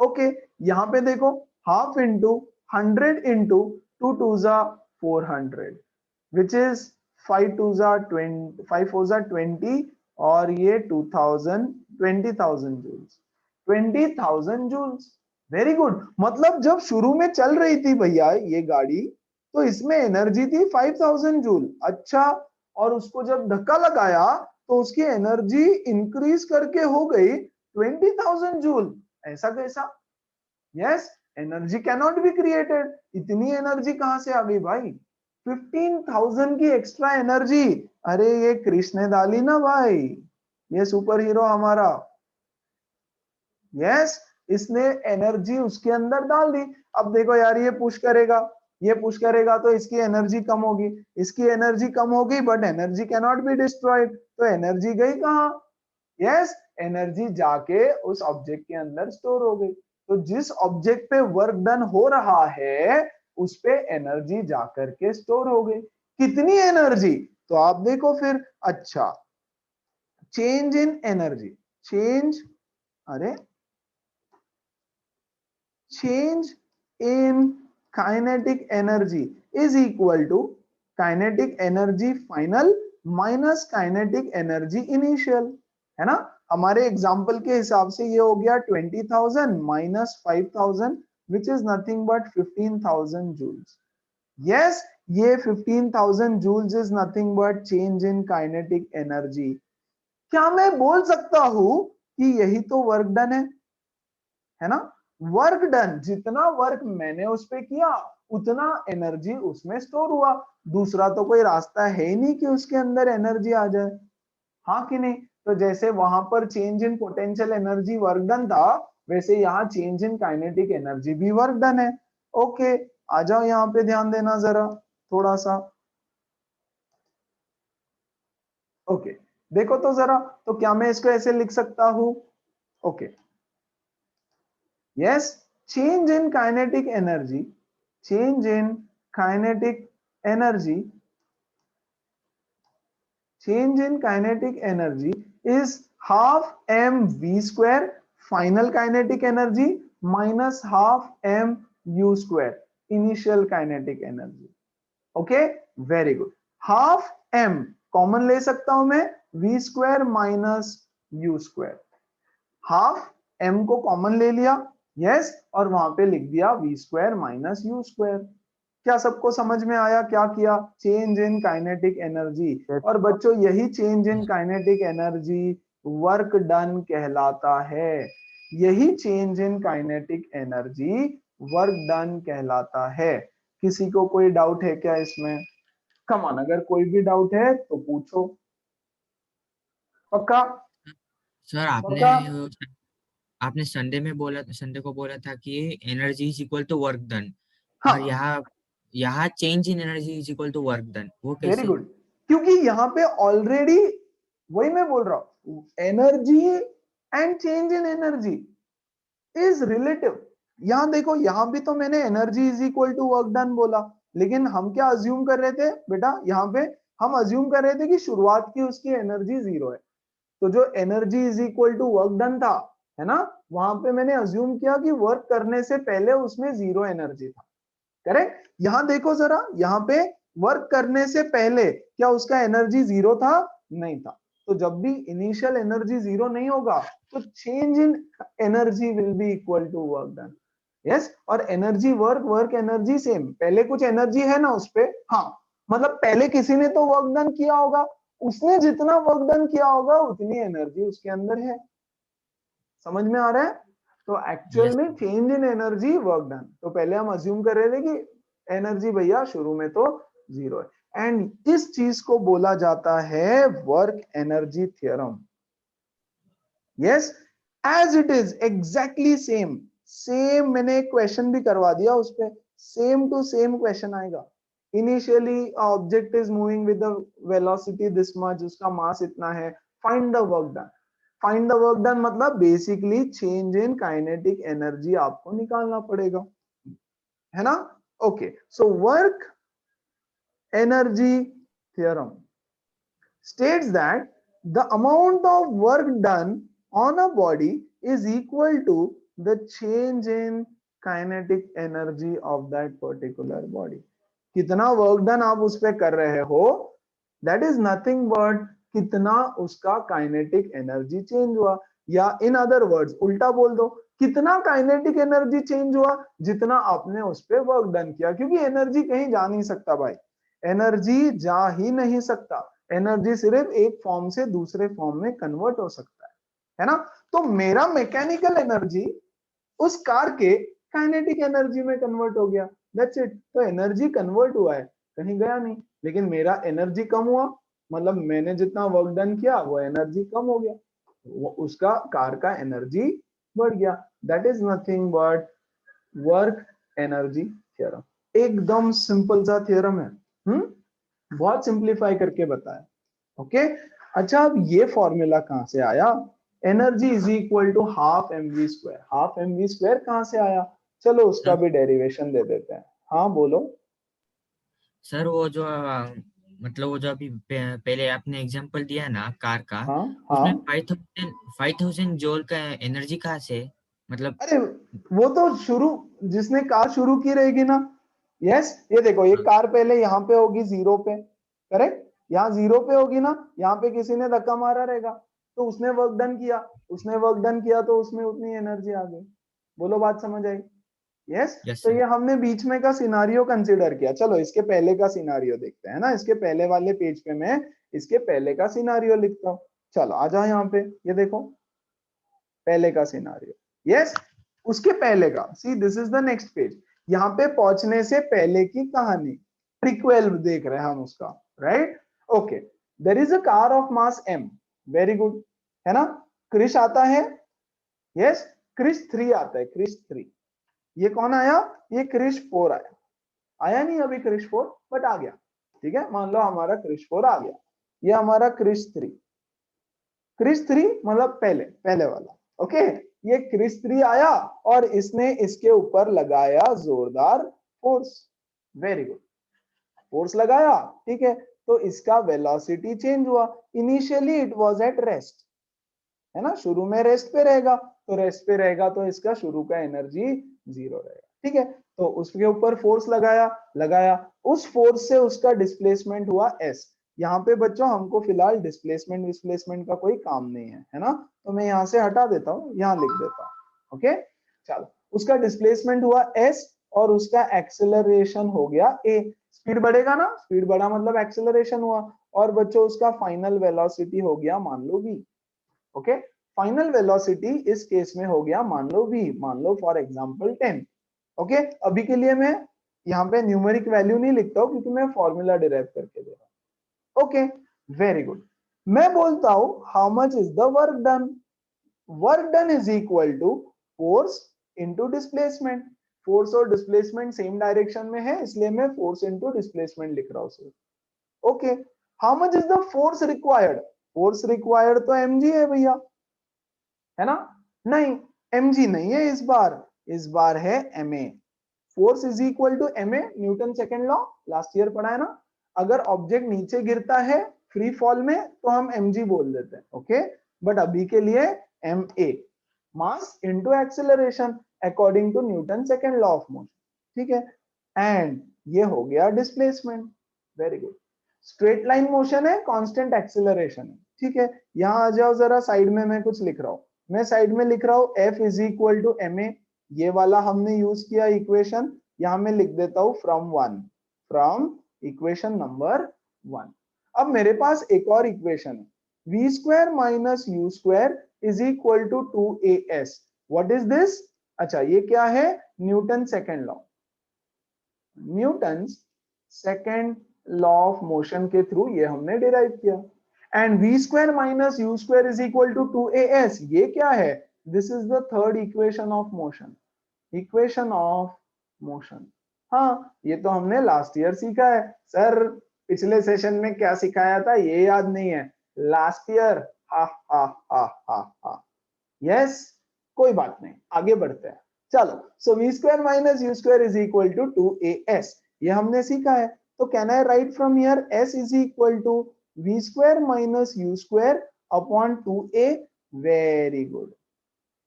ओके, यहाँ पे देखो हाफ इंटू 100 इंटू 2 टू जा 400, विच इज 5 टू जा 20, 5 4 जा 20, और ये 20,000 जूल्स. 20,000 जूल्स. Very good. मतलब जब शुरू में चल रही थी भैया ये गाड़ी, तो इसमें एनर्जी थी 5000 जूल. अच्छा, और उसको जब धक्का लगाया तो उसकी एनर्जी इंक्रीज करके हो गई 20,000 जूल. ऐसा कैसा? Yes, energy can not be created. इतनी एनर्जी कहां से आ गई भाई? 15,000 की एक्स्ट्रा एनर्जी. अरे ये कृष्ण ने डाली ना भाई, ये सुपर हीरो हमारा. यस, इसने एनर्जी उसके अंदर डाल दी. अब देखो यार, ये पुश करेगा, ये पुश करेगा तो इसकी एनर्जी कम होगी, इसकी एनर्जी कम होगी, but energy can not be destroyed. तो एनर्जी गई कहां? यस, एनर्जी जाके उस ऑब्जेक्ट के अंदर स्टोर हो गई. तो जिस ऑब्जेक्ट पे वर्क डन हो रहा है उस पे एनर्जी जाकर के स्टोर हो गई. कितनी एनर्जी? तो आप देखो फिर. अच्छा, चेंज इन एनर्जी, चेंज, अरे change in kinetic energy is equal to kinetic energy final minus kinetic energy initial, है ना? हमारे एग्जाम्पल के हिसाब से ये हो गया 20,000 minus 5,000, which is nothing but 15,000 joules. Yes, ये 15,000 joules is nothing but change in kinetic energy. क्या मैं बोल सकता हूं कि यही तो वर्क डन है ना? वर्क डन, जितना वर्क मैंने उस पे किया उतना एनर्जी उसमें स्टोर हुआ. दूसरा तो कोई रास्ता है ही नहीं कि उसके अंदर एनर्जी आ जाए, हाँ कि नहीं? तो जैसे वहां पर change in potential energy work done था, वैसे यहाँ चेंज इन काइनेटिक एनर्जी भी वर्क डन है. ओके, आ जाओ यहाँ पे ध्यान देना जरा थोड़ा सा. ओके, देखो तो जरा, तो क्या मैं इसको ऐसे लिख सकता हूं? Okay, yes, change in kinetic energy, change in kinetic energy, change in kinetic energy is half m v square final kinetic energy minus half m u square initial kinetic energy. Okay, very good. half m common ले सकता हूं मैं, v square minus u square. Half m को common ले लिया, yes, और वहां पे लिख दिया v square minus u square. क्या सबको समझ में आया क्या किया? Change in kinetic energy. और बच्चों यही change in kinetic energy work done कहलाता है. यही change in kinetic energy work done कहलाता है. किसी को कोई डाउट है क्या इसमें? कम ऑन, अगर कोई भी डाउट है तो पूछो. पक्का? सर पक्का? आपने संडे को बोला था कि energy is equal to work done, हाँ, और यहाँ change in energy is equal to work done. वो वेरी कैसे? गुड. क्योंकि यहाँ पे ऑलरेडी वही मैं बोल रहा हूं, energy and change in energy is relative. यहाँ देखो, यहाँ भी तो मैंने energy is equal to work done बोला, लेकिन हम क्या अज्यूम कर रहे थे बेटा? यहाँ पे हम अज्यूम कर रहे थे कि शुरुआत की उसकी एनर्जी 0 है. तो जो energy is equal to work done था, है ना, वहां पे मैंने अज्यूम किया कि वर्क करने से पहले उसमें 0 एनर्जी था. करेक्ट? यहां देखो जरा, यहाँ पे वर्क करने से पहले क्या उसका एनर्जी 0 था? नहीं था. तो जब भी इनिशियल एनर्जी 0 नहीं होगा तो change in energy will be equal to work done. Yes, और एनर्जी वर्क एनर्जी सेम. पहले कुछ एनर्जी है ना उस पे, हाँ, मतलब पहले किसी ने तो वर्क डन किया होगा, उसने जितना वर्क डन किया होगा उतनी एनर्जी उसके अंदर है. समझ में आ रहा है? तो एक्चुअल Yes. में change in energy work done. तो पहले हम अज्यूम कर रहे थे कि एनर्जी भैया शुरू में तो जीरो है, एंड इस चीज को बोला जाता है work energy theorem. Yes, as it is exactly same same, मैंने एक क्वेश्चन भी करवा दिया उस पे, सेम टू सेम क्वेश्चन आएगा। Initially object is moving with the velocity this much, उसका मास इतना है, find the work done. Find the work done मतलब basically change in kinetic energy आपको निकालना पड़ेगा, है ना। Okay, so work energy theorem states that the amount of work done on a body is equal to the change in kinetic energy of that particular body। कितना work done आप उस पे कर रहे हो, that is nothing but कितना उसका kinetic energy change हुआ, या इन अदर वर्ड्स उल्टा बोल दो, कितना काइनेटिक एनर्जी चेंज हुआ जितना आपने उस पे वर्क डन किया, क्योंकि एनर्जी कहीं जा नहीं सकता भाई, एनर्जी जा ही नहीं सकता, एनर्जी सिर्फ एक फॉर्म से दूसरे फॉर्म में कन्वर्ट हो सकता है ना। तो मेरा मैकेनिकल एनर्जी उस कार के काइनेटिक एनर्जी में कन्वर्ट हो गया, दैट्स इट। तो एनर्जी कन्वर्ट हुआ है, कहीं गया नहीं, लेकिन मेरा एनर्जी कम हुआ, मतलब मैंने जितना वर्क डन किया वो एनर्जी कम हो गया, वो उसका कार का एनर्जी बढ़ गया। That is nothing but work energy theorem. एकदम सिंपल सा थ्योरम है, बहुत सिंप्लीफाई करके बताया। ओके, अच्छा अब ये फॉर्मूला कहां से आया, energy is equal to half m v square. Half m v square कहां से आया, चलो उसका भी डेरिवेशन दे देते हैं। हाँ बोलो। सर वो जो मतलब वो जो अभी पहले आपने एग्जांपल दिया ना कार का, हाँ उसमें हाँ, 5000 जूल का एनर्जी कहाँ से, मतलब अरे वो तो शुरू जिसने कार शुरू की रहेगी ना। यस, ये देखो ये कार पहले यहाँ पे होगी जीरो पे, करेक्ट, यहाँ जीरो पे होगी ना, यहाँ पे किसी ने धक्का मारा रहेगा, तो उसने वर्क डन किया, उसने वर्क डन किया तो उसमें उतनी एनर्जी आ गई। बोलो बात समझ आई। यस, यस तो सर। ये हमने बीच में का सिनारियो कंसीडर किया। चलो इसके पहले का सिनारियो देखते हैं ना, इसके पहले वाले पेज पे मैं इसके पहले का सिनारियो लिखता हूँ। चलो आ जाओ यहाँ पे, ये देखो पहले का सिनारियो। यस, उसके पहले का, see this is the next page, यहाँ पे पहुंचने से पहले की कहानी, प्रीक्वेल देख रहे हैं हम उसका, right. Okay, there is a car of mass m, very good, है ना। क्रिश आता है, यस, क्रिश 3 आता है, क्रिश 3। ये कौन आया, ये क्रिश 4 आया, आया नहीं अभी क्रिश 4 बट आ गया, ठीक है, मान लो हमारा क्रिश 4 आ गया, ये हमारा क्रिश 3। क्रिश 3 मतलब पहले पहले वाला, ओके। ये क्रिश 3 आया और इसने इसके ऊपर लगाया जोरदार फोर्स, वेरी गुड, फोर्स लगाया, ठीक है, तो इसका वेलोसिटी चेंज हुआ। Initially it was at rest, है ना, शुरू में रेस्ट पे रहेगा, तो रेस्ट पे रहेगा तो इसका शुरू का एनर्जी जीरो रहेगा, ठीक है। तो उसके ऊपर फोर्स लगाया लगाया, उस फोर्स से उसका डिस्प्लेसमेंट हुआ s। यहाँ पे बच्चों हमको फिलहाल डिस्प्लेसमेंट का कोई काम नहीं है ना, तो मैं यहाँ से हटा देता हूँ, यहाँ लिख देता हूँ, ओके। चलो, उसका डिस्प्लेसमेंट हुआ s और उसका एक्सेलरेशन हो गया a। स्पीड बढ़ेगा ना, स्पीड बढ़ा मतलब एक्सेलरेशन हुआ, और बच्चों उसका फाइनल वेलोसिटी हो गया मान लो v, ओके। फाइनल वेलोसिटी इस केस में हो गया मान लो v, मान लो फॉर एग्जांपल 10, ओके। अभी के लिए मैं यहाँ पे न्यूमेरिक वैल्यू नहीं लिखता हूँ क्योंकि मैं फॉर्मूला डिराइव करके दे रहा हूँ, ओके, वेरी गुड। मैं बोलता हूँ how much is the work done, work done is equal to force into displacement. Force और डिस्प्लेसमेंट सेम डायरेक्शन में है, इसलिए मैं फोर्स इनटू डिस्प्लेसमेंट लिख रहा हूँ, okay. How much is the force required, force required तो mg है भैया, है ना, नहीं mg नहीं है इस बार है ma। Force is equal to ma, Newton second law last year पढ़ा है ना। अगर ऑब्जेक्ट नीचे गिरता है फ्री फॉल में तो हम mg बोल देते हैं, ओके। बट अभी के लिए ma, mass into acceleration according to Newton second law of motion, ठीक है। एंड ये हो गया displacement, very good. Straight line motion है, कांस्टेंट एक्सेलरेशन है, ठीक है। यहां आ जाओ जरा, साइड में मैं कुछ लिख रहा हूं, मैं साइड में लिख रहा हूं F is equal to ma, ये वाला हमने यूज किया इक्वेशन, यहां मैं लिख देता हूं फ्रॉम इक्वेशन नंबर 1। अब मेरे पास एक और इक्वेशन है, v square minus u square is equal to 2as। What is this? अच्छा ये क्या है? Newton second law, Newton second law of motion के थ्रू ये हमने डिराइव किया। And v square minus u square is equal to 2as, ये क्या है? This is the third equation of motion, equation of motion. हाँ ये तो हमने लास्ट ईयर सीखा है। सर पिछले सेशन में क्या सिखाया था ये याद नहीं है, लास्ट ईयर। हा हा हा हा हा, यस, कोई बात नहीं, आगे बढ़ते हैं। चलो, so v square minus u square is equal to 2as, ये हमने सीखा है। तो can I write from here s is equal to v square minus u square upon 2a? Very good,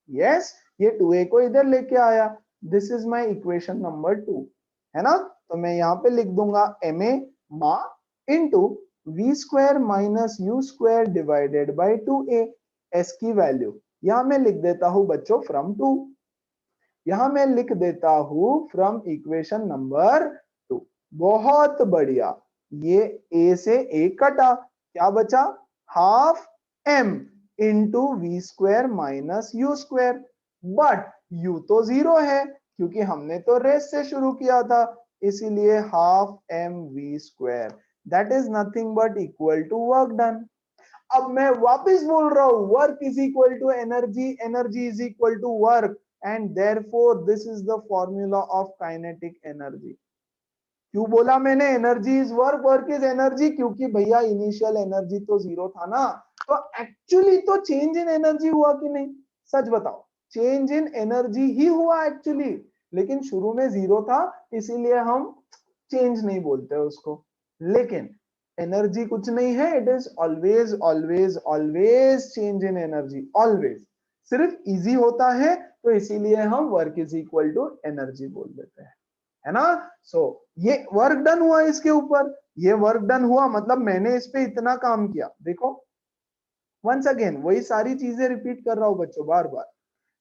yes, ये 2a को इधर लेके आया, this is my equation number 2, है ना? तो मैं यहाँ पे लिख दूंगा ma मा into v square minus u square divided by 2a, s की वैल्यू यहां मैं लिख देता हूं बच्चों फ्रॉम 2, यहां मैं लिख देता हूं फ्रॉम इक्वेशन नंबर 2। बहुत बढ़िया, ये a से a कटा, क्या बचा? Half m into v square minus u square, but u तो 0 है क्योंकि हमने तो रेस से शुरू किया था, इसीलिए half m v square, that is nothing but equal to work done. अब मैं वापस बोल रहा हूं, work is equal to energy, energy is equal to work, and therefore this is the formula of kinetic energy. क्यों बोला मैंने energy is work, work is energy? क्योंकि भैया इनिशियल एनर्जी तो 0 था ना, तो एक्चुअली तो चेंज इन एनर्जी हुआ कि नहीं? सच बताओ, चेंज इन एनर्जी ही हुआ एक्चुअली, लेकिन शुरू में 0 था इसीलिए हम चेंज नहीं बोलते उसको। लेकिन एनर्जी कुछ नहीं है, it is always always always change in energy, always. सिर्फ इजी होता है तो इसीलिए हम work is equal to energy बोल देते हैं, है ना? सो ये वर्क डन हुआ इसके ऊपर, ये वर्क डन हुआ मतलब मैंने इस पे इतना काम किया। देखो वंस अगेन वही सारी चीजें रिपीट कर रहा हूं बच्चों बार बार,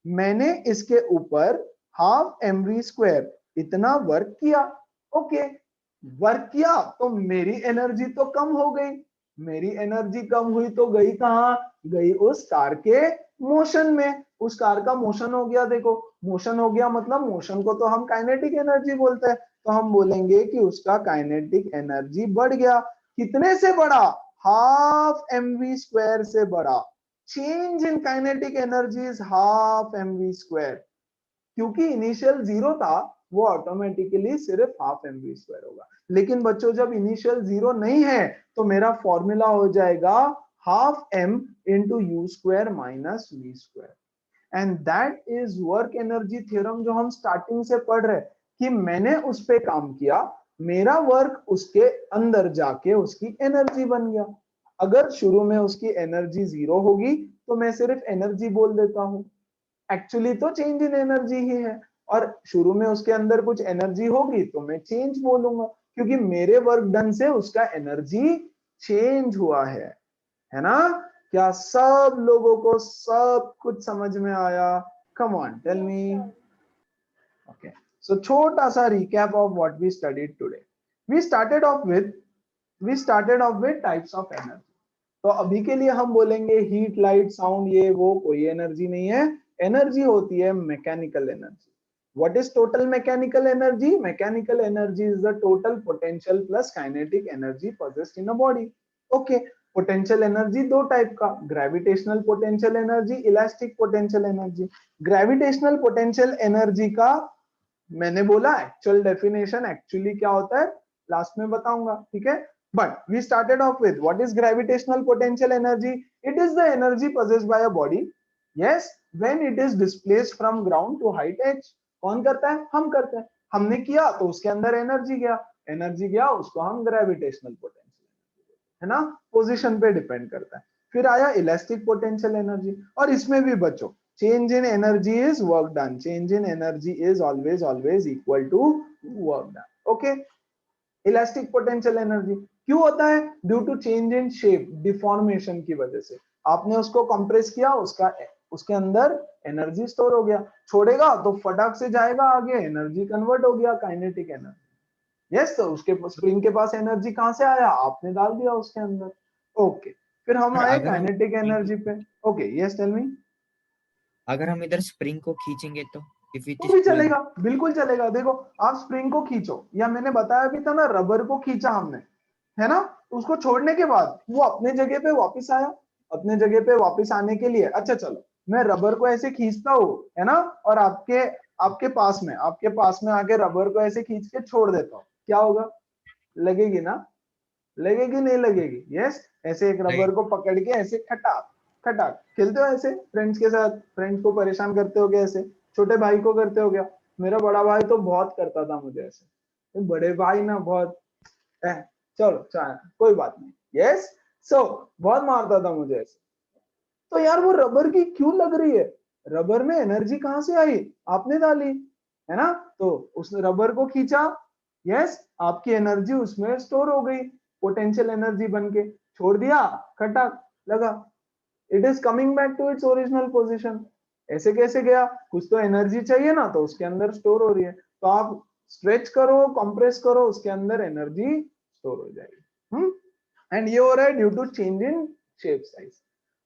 मैंने इसके ऊपर हाफ mv स्क्वायर इतना वर्क किया, ओके, वर्क किया तो मेरी एनर्जी तो कम हो गई, मेरी एनर्जी कम हुई तो गई कहां? गई उस कार के मोशन में, उस कार का मोशन हो गया। देखो मोशन हो गया मतलब मोशन को तो हम काइनेटिक एनर्जी बोलते हैं, तो हम बोलेंगे कि उसका काइनेटिक एनर्जी बढ़ गया। कितने से बढ़ा? हाफ mv स्क्वायर से बढ़ा। Change in kinetic energy is half mv square, क्योंकि इनिशियल 0 था वो ऑटोमेटिकली सिर्फ हाफ mv स्क्वायर होगा। लेकिन बच्चों जब इनिशियल 0 नहीं है तो मेरा फॉर्मूला हो जाएगा half m into u square minus v square, and that is work energy theorem जो हम स्टार्टिंग से पढ़ रहे कि मैंने उस पे काम किया, मेरा वर्क उसके अंदर जाके उसकी एनर्जी बन गया। अगर शुरू में उसकी एनर्जी 0 होगी तो मैं सिर्फ एनर्जी बोल देता हूं, एक्चुअली तो चेंज इन एनर्जी ही है, और शुरू में उसके अंदर कुछ एनर्जी होगी तो मैं चेंज बोलूंगा, क्योंकि मेरे वर्क डन से उसका एनर्जी चेंज हुआ है ना? क्या सब लोगों को सब कुछ समझ में आया? Come on tell me. Okay, so छोटा सा recap of what we studied today. We started off with types of energy. तो अभी के लिए हम बोलेंगे हीट, लाइट, साउंड, ये वो कोई एनर्जी नहीं है। एनर्जी होती है mechanical energy. What is total mechanical energy? Mechanical energy is the total potential plus kinetic energy possessed in a body. Okay, potential energy दो टाइप का, gravitational potential energy, elastic potential energy. Gravitational potential energy का मैंने बोला actual definition actually क्या होता है last में बताऊंगा, ठीक है? But we started off with what is gravitational potential energy? It is the energy possessed by a body, yes, when it is displaced from ground to height h. कौन करता है? हम करते हैं। हमने किया तो उसके अंदर एनर्जी गया, एनर्जी गया उसको हम ग्रेविटेशनल पोटेंशियल, है ना? पोजीशन पे डिपेंड करता है। फिर आया इलास्टिक पोटेंशियल एनर्जी, और इसमें भी बच्चों change in energy is work done, change in energy is always always equal to work done. Okay, elastic potential energy क्यों होता है? Due to change in shape, deformation की वजह से। आपने उसको कंप्रेस किया, उसके अंदर एनर्जी स्टोर हो गया, छोड़ेगा तो फटाक से जाएगा आगे, एनर्जी कन्वर्ट हो गया काइनेटिक एनर्जी। यस, तो उसके स्प्रिंग के पास एनर्जी कहां से आया? आपने डाल दिया उसके अंदर। ओके, फिर हम आए काइनेटिक एनर्जी पे। Okay, yes tell me. अगर हम इधर स्प्रिंग को खींचेंगे तो इफ इट तो इज भी चलेगा, बिल्कुल चलेगा। देखो आप स्प्रिंग को खींचो, या मैंने बताया भी था ना, रबर को खींचा हमने, है ना, उसको छोड़ने के बाद वो अपने जगह पे वापस आया। अपने जगह पे वापस आने के लिए, अच्छा चलो मैं रबर को ऐसे खींचता हूँ, है ना, और आपके आपके पास में आके रबर को ऐसे खींच के छोड़ देता हूँ, क्या होगा? लगेगी ना? लगेगी नहीं लगेगी? यस। ऐसे एक रबर को पकड़ के ऐसे खटाक खटाक खेलते हो ऐसे फ्रेंड्स के साथ, फ्रेंड्स को परेशान करते हो क्या ऐसे? छोटे भाई को करते हो क्या? मेरा बड़ा भाई तो बहुत करता था मुझे ऐसे, तो बड़े भाई ना बहुत चलो कोई बात नहीं। यस। सो बहुत मारता था मुझे ऐसे। तो यार वो रबर की क्यों लग रही है? रबर में एनर्जी कहां से आई? आपने डाली, है ना? तो उसने रबर को खींचा, यस, आपकी एनर्जी उसमें स्टोर हो गई, पोटेंशियल एनर्जी बन के छोड़ दिया, खटाक लगा, it is coming back to its original position. ऐसे कैसे गया? कुछ तो एनर्जी चाहिए ना, तो उसके अंदर स्टोर हो रही है, तो आप स्ट्रेच करो, कंप्रेस करो, उसके अंदर एनर्जी स्टोर हो जाएगी। एंड ये हो रहा है due to change in shape size.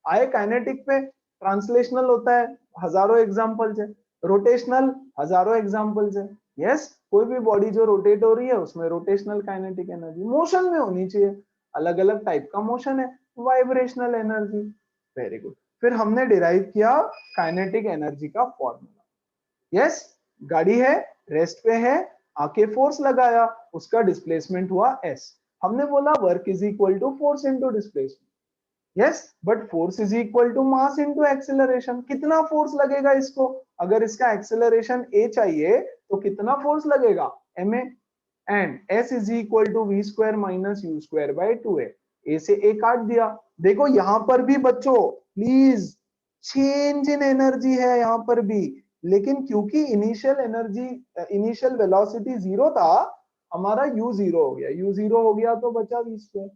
आए काइनेटिक पे, ट्रांसलेशनल होता है, हजारों एग्जांपल्स है, रोटेशनल हजारों एग्जांपल्स है। यस, कोई भी बॉडी जो रोटेट हो रही है उसमें रोटेशनल काइनेटिक एनर्जी मोशन में होनी चाहिए, अलग अलग टाइप का मोशन है, वाइब्रेशनल एनर्जी। Very good. फिर हमने डिराइव किया काइनेटिक एनर्जी का फॉर्मूला। यस, गाड़ी है, रेस्ट पे है, आके फोर्स लगाया, उसका डिस्प्लेसमेंट हुआ s। हमने बोला work is equal to force into displacement. Yes, but force is equal to mass into acceleration. कितना फोर्स लगेगा इसको? अगर इसका एक्सेलरेशन a चाहिए तो कितना फोर्स लगेगा? ma। And s is equal to v square minus u square by 2a। a से a काट दिया। देखो यहां पर भी बच्चों प्लीज चेंज इन एनर्जी है यहां पर भी, लेकिन क्योंकि initial energy initial velocity zero था, हमारा u जीरो हो गया। u जीरो हो गया तो बचा v स्क्वायर,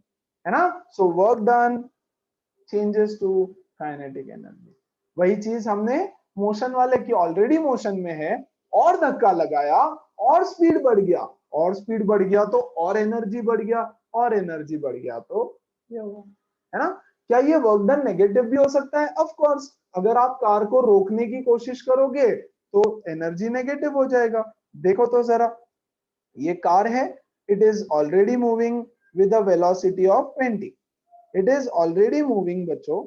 है ना? So work done changes to kinetic energy. वही चीज हमने मोशन वाले की, ऑलरेडी मोशन में है और धक्का लगाया और स्पीड बढ़ गया, और स्पीड बढ़ गया तो और एनर्जी बढ़ गया, और एनर्जी बढ़ गया तो ये होगा, है ना? क्या ये वर्क डन नेगेटिव भी हो सकता है? Of course. अगर आप कार को रोकने की कोशिश करोगे तो एनर्जी नेगेटिव हो जाएगा। देखो तो जरा, ये कार है, it is already moving with a velocity of 20। It is already moving बच्चों,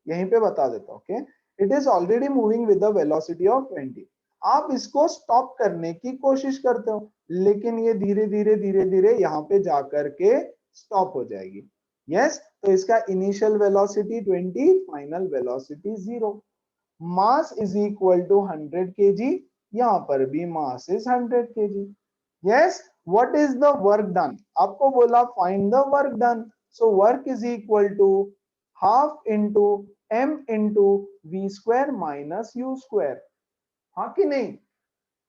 यहीं पे बता देता हूं, okay, it is already moving with the velocity of 20। आप इसको स्टॉप करने की कोशिश करते हो, लेकिन ये धीरे धीरे धीरे धीरे यहाँ पे जाकर के स्टॉप हो जाएगी। यस, तो इसका initial velocity 20, final velocity 0। Mass is equal to 100 kg, यहाँ पर भी mass is 100 kg। Yes, what is the work done? आपको बोला find the work done, so work is equal to half into m into v square minus u square. हाँ कि नहीं?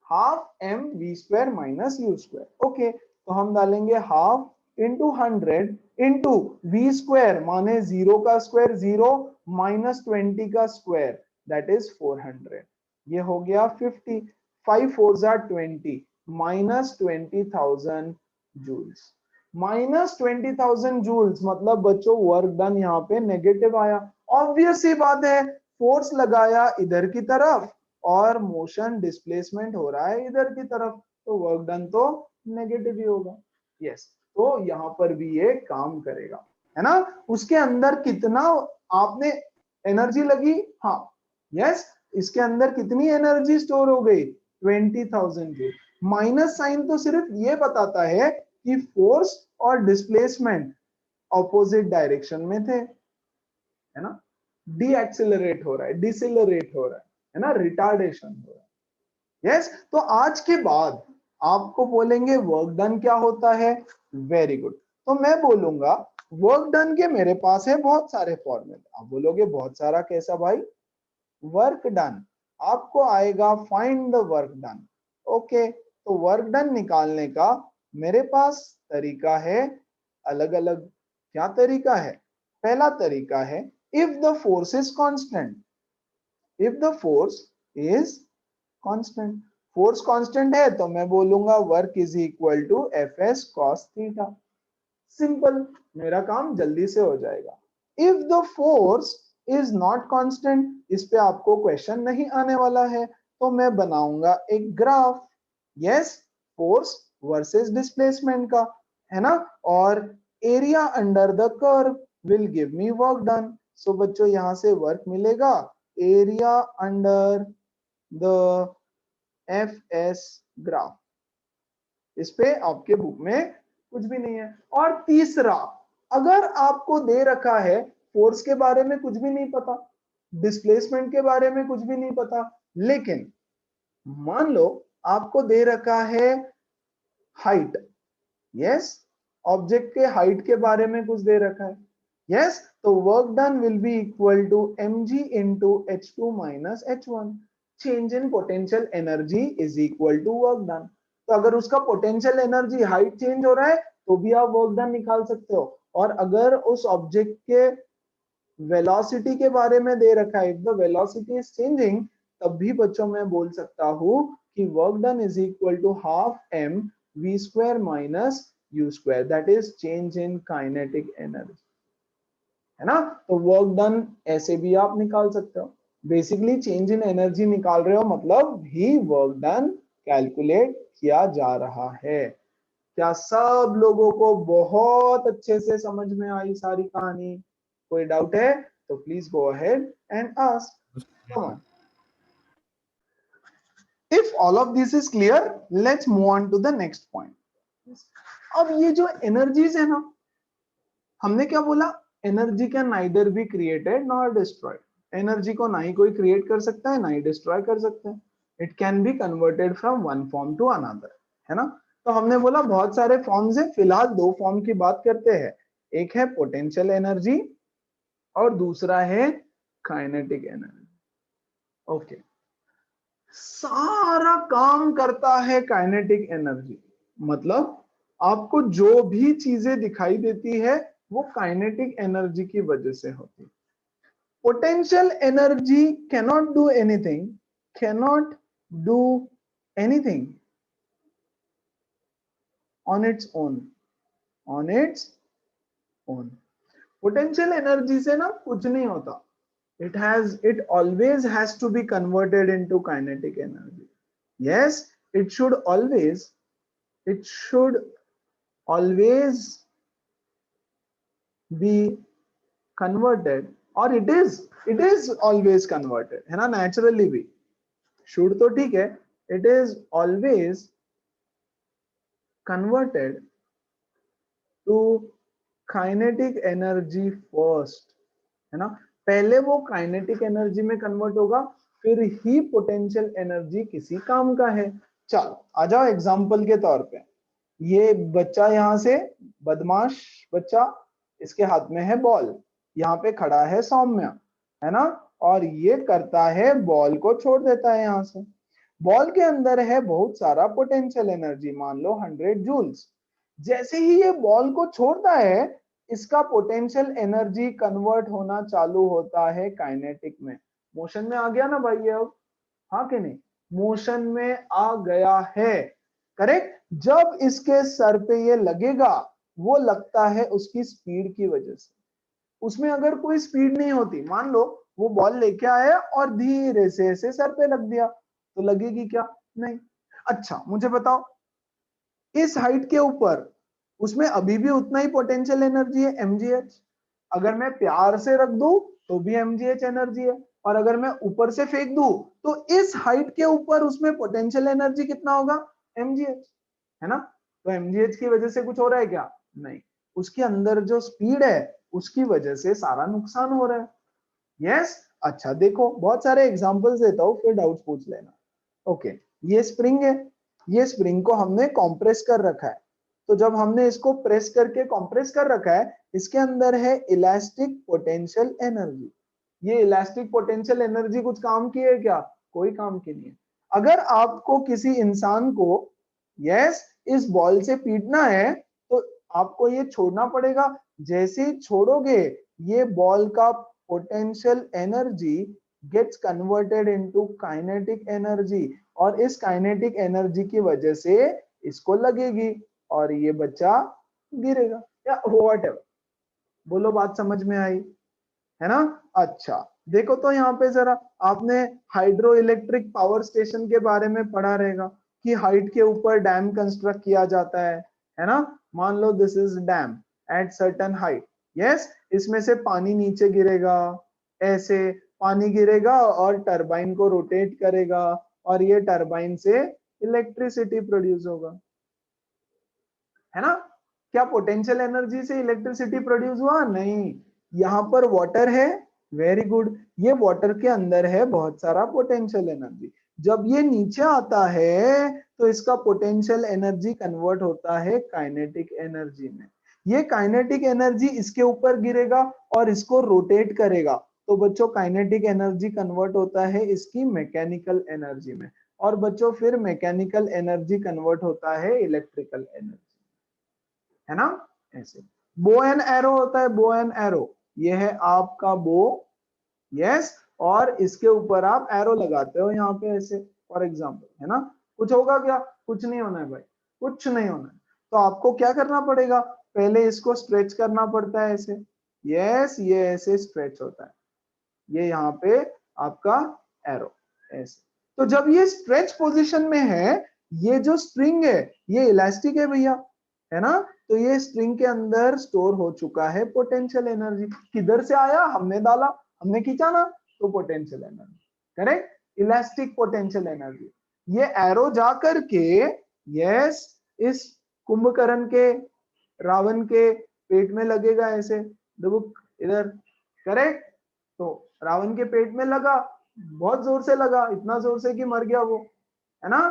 Half m v square minus u square. Okay, तो हम डालेंगे half into 100 into v square माने 0 का square 0 minus 20 का square that is 400। ये हो गया 50, 5 4 जा 20 माइनस 20,000 जूल्स। माइनस 20,000 जूल्स मतलब बच्चों वर्क डन यहाँ पे नेगेटिव आया। ऑब्वियस सी बात है, फोर्स लगाया इधर की तरफ और मोशन डिस्प्लेसमेंट हो रहा है इधर की तरफ, तो वर्क डन तो नेगेटिव ही होगा। यस, तो यहाँ पर भी ये काम करेगा, है ना? उसके अंदर कितना आपने एनर्जी लगी? हाँ, यस, इसके अंदर कितनी एनर्जी स्टोर हो गई? 20,000 जूल। माइनस साइन तो सिर्फ ये बताता है कि फोर्स और डिस्प्लेसमेंट ऑपोजिट डायरेक्शन में थे, है ना? डी एक्सिलरेट हो रहा है, डिसिलरेट हो रहा है ना, रिटार्डेशन हो रहा है। यस, तो आज के बाद आपको बोलेंगे वर्क डन क्या होता है। Very good. तो मैं बोलूंगा वर्क डन के मेरे पास है बहुत सारे फॉर्मूले। आप बोलोगे बहुत सारा कैसा भाई? वर्क डन आपको आएगा find the work done. Okay, तो वर्क डन निकालने का मेरे पास तरीका है अलग अलग। क्या तरीका है? पहला तरीका है if the force is constant. If the force is constant, force constant है तो मैं बोलूंगा work is equal to F S cos theta. Simple, मेरा काम जल्दी से हो जाएगा। If the force is not constant, इस पे आपको क्वेश्चन नहीं आने वाला है, तो मैं बनाऊंगा एक graph, yes, force versus displacement का, है ना, और area under the curve will give me work done. So बच्चों यहां से वर्क मिलेगा area under the F S graph. इस पे आपके बुक में कुछ भी नहीं है। और तीसरा, अगर आपको दे रखा है फोर्स के बारे में कुछ भी नहीं पता, डिस्प्लेसमेंट के बारे में कुछ भी नहीं पता, लेकिन मान लो आपको दे रखा है हाइट, यस, ऑब्जेक्ट के हाइट के बारे में कुछ दे रखा है, यस, तो work done will be equal to mg into h2 minus h1। Change in potential energy is equal to work done. तो अगर उसका पोटेंशियल एनर्जी हाइट चेंज हो रहा है तो भी आप वर्क डन निकाल सकते हो, और अगर उस ऑब्जेक्ट के वेलोसिटी के बारे में दे रखा है, if the velocity is changing, तब भी बच्चों मैं बोल सकता हूं कि work done is equal to half m v square minus u square, that is change in kinetic energy, है ना। तो वर्क डन ऐसे भी आप निकाल सकते हो। बेसिकली चेंज इन एनर्जी निकाल रहे हो मतलब भी वर्क डन कैलकुलेट किया जा रहा है। क्या सब लोगों को बहुत अच्छे से समझ में आई सारी कहानी? कोई डाउट है तो please go ahead and ask. Come on. If all of this is clear, let's move on to the next point. अब ये जो एनर्जीज है ना, हमने क्या बोला, energy can neither be created nor destroyed. Energy को ना ही कोई क्रिएट कर सकता है ना ही डिस्ट्रॉय कर सकते हैं। It can be converted from one form to another, है ना। तो हमने बोला बहुत सारे फॉर्म्स है, फिलहाल दो फॉर्म की बात करते हैं। एक है पोटेंशियल एनर्जी और दूसरा है काइनेटिक एनर्जी। ओके, सारा काम करता है काइनेटिक एनर्जी, मतलब आपको जो भी चीजें दिखाई देती है वो काइनेटिक एनर्जी की वजह से होती है। Potential energy cannot do anything, cannot do anything on its own। Potential energy से ना कुछ नहीं होता, it always has to be converted into kinetic energy। yes, it should always be converted, or it is always converted, है ना, naturally भी। should तो ठीक है, it is always converted to kinetic energy first, है ना। पहले वो काइनेटिक एनर्जी में कन्वर्ट होगा, फिर ही पोटेंशियल एनर्जी किसी काम का है। चलो आ जाओ एग्जांपल के तौर पे। ये बच्चा यहाँ से बदमाश बच्चा, इसके हाथ में है बॉल, यहाँ पे खड़ा है सौम्य, है ना, और ये करता है बॉल को छोड़ देता है यहाँ से। बॉल के अंदर है बहुत सारा पोटेंशियल एनर्जी, मान लो 100 जूल्स। जैसे ही ये बॉल को छोड़ता है, इसका पोटेंशियल एनर्जी कन्वर्ट होना चालू होता है काइनेटिक में। मोशन में आ गया ना भाई ये अब, हाँ कि नहीं, मोशन में आ गया है, करेक्ट। जब इसके सर पे ये लगेगा, वो लगता है उसकी स्पीड की वजह से। उसमें अगर कोई स्पीड नहीं होती, मान लो वो बॉल लेके आया और धीरे से ऐसे सर पे लग दिया, तो लगेगी क्या? नहीं। अच्छा मुझे बताओ, इस हाइट के ऊपर उसमें अभी भी उतना ही पोटेंशियल एनर्जी है, mgh। अगर मैं प्यार से रख दूं तो भी mgh एनर्जी है, और अगर मैं ऊपर से फेंक दूं तो इस हाइट के ऊपर उसमें पोटेंशियल एनर्जी कितना होगा? mgh, है ना। तो mgh की वजह से कुछ हो रहा है क्या? नहीं। उसके अंदर जो स्पीड है उसकी वजह से सारा नुकसान हो रहा है। यस। अच्छा देखो, बहुत सारे एग्जांपल्स देता हूं, फिर डाउट्स पूछ लेना। ओके, ये स्प्रिंग है, ये स्प्रिंग को हमने कॉम्प्रेस कर रखा है। तो जब हमने इसको प्रेस करके कॉम्प्रेस कर रखा है, इसके अंदर है इलास्टिक पोटेंशियल एनर्जी। ये इलास्टिक पोटेंशियल एनर्जी कुछ काम की है क्या? कोई काम की नहीं है। अगर आपको किसी इंसान को यस इस बॉल से पीटना है, तो आपको ये छोड़ना पड़ेगा। जैसे ही छोड़ोगे, ये बॉल का potential energy gets converted into kinetic energy, और इस काइनेटिक एनर्जी की वजह से इसको लगेगी और ये बच्चा गिरेगा या व्हाटएवर। बोलो बात समझ में आई? है ना। अच्छा देखो तो यहाँ पे जरा, आपने हाइड्रो इलेक्ट्रिक पावर स्टेशन के बारे में पढ़ा रहेगा कि हाइट के ऊपर डैम कंस्ट्रक्ट किया जाता है ना। मान लो this is dam at certain height, yes, इसमें से पानी नीचे गिरेगा, ऐसे पानी गिरेगा और टरबाइन को रोटेट करेगा और ये टरबाइन से इलेक्ट्रिसिटी प्रोड्यूस होगा, है ना। क्या पोटेंशियल एनर्जी से इलेक्ट्रिसिटी प्रोड्यूस हुआ? नहीं, यहाँ पर वाटर है, वेरी गुड, ये वाटर के अंदर है बहुत सारा पोटेंशियल एनर्जी। जब ये नीचे आता है तो इसका पोटेंशियल एनर्जी कन्वर्ट होता है काइनेटिक एनर्जी में। ये काइनेटिक एनर्जी इसके ऊपर गिरेगा और इसको रोटेट करेगा, तो बच्चों काइनेटिक एनर्जी कन्वर्ट होता है इसकी मैकेनिकल एनर्जी में, और बच्चों फिर मैकेनिकल एनर्जी कन्वर्ट होता है इलेक्ट्रिकल एनर्जी, है ना। ऐसे बो एंड एरो होता है, बो एंड एरो, ये है आपका बो, यस, और इसके ऊपर आप एरो लगाते हो यहाँ पे ऐसे, फॉर एग्जांपल, है ना। कुछ होगा क्या? कुछ नहीं होना है भाई, कुछ नहीं होना है। तो आपको क्या करना पड़ेगा? पहले इसको स्ट्रेच करना पड़ता है ऐसे, यस, ये ऐसे स्ट्रेच होता है, ये यहाँ पे आपका एरो ऐसे। तो जब ये स्ट्रेच पोजीशन में है, ये जो स्ट्रिंग है ये इलास्टिक है भैया, है ना। तो ये स्ट्रिंग के अंदर स्टोर हो चुका है पोटेंशियल एनर्जी। किधर से आया? हमने डाला, हमने खींचा ना, तो potential energy, correct, elastic potential energy. ये एरो जा करके, यस, इस कुंभकर्ण के, रावण के पेट में लगेगा ऐसे, दुबुक इधर, करेक्ट। तो रावण के पेट में लगा, बहुत जोर से लगा, इतना जोर से कि मर गया वो, है ना।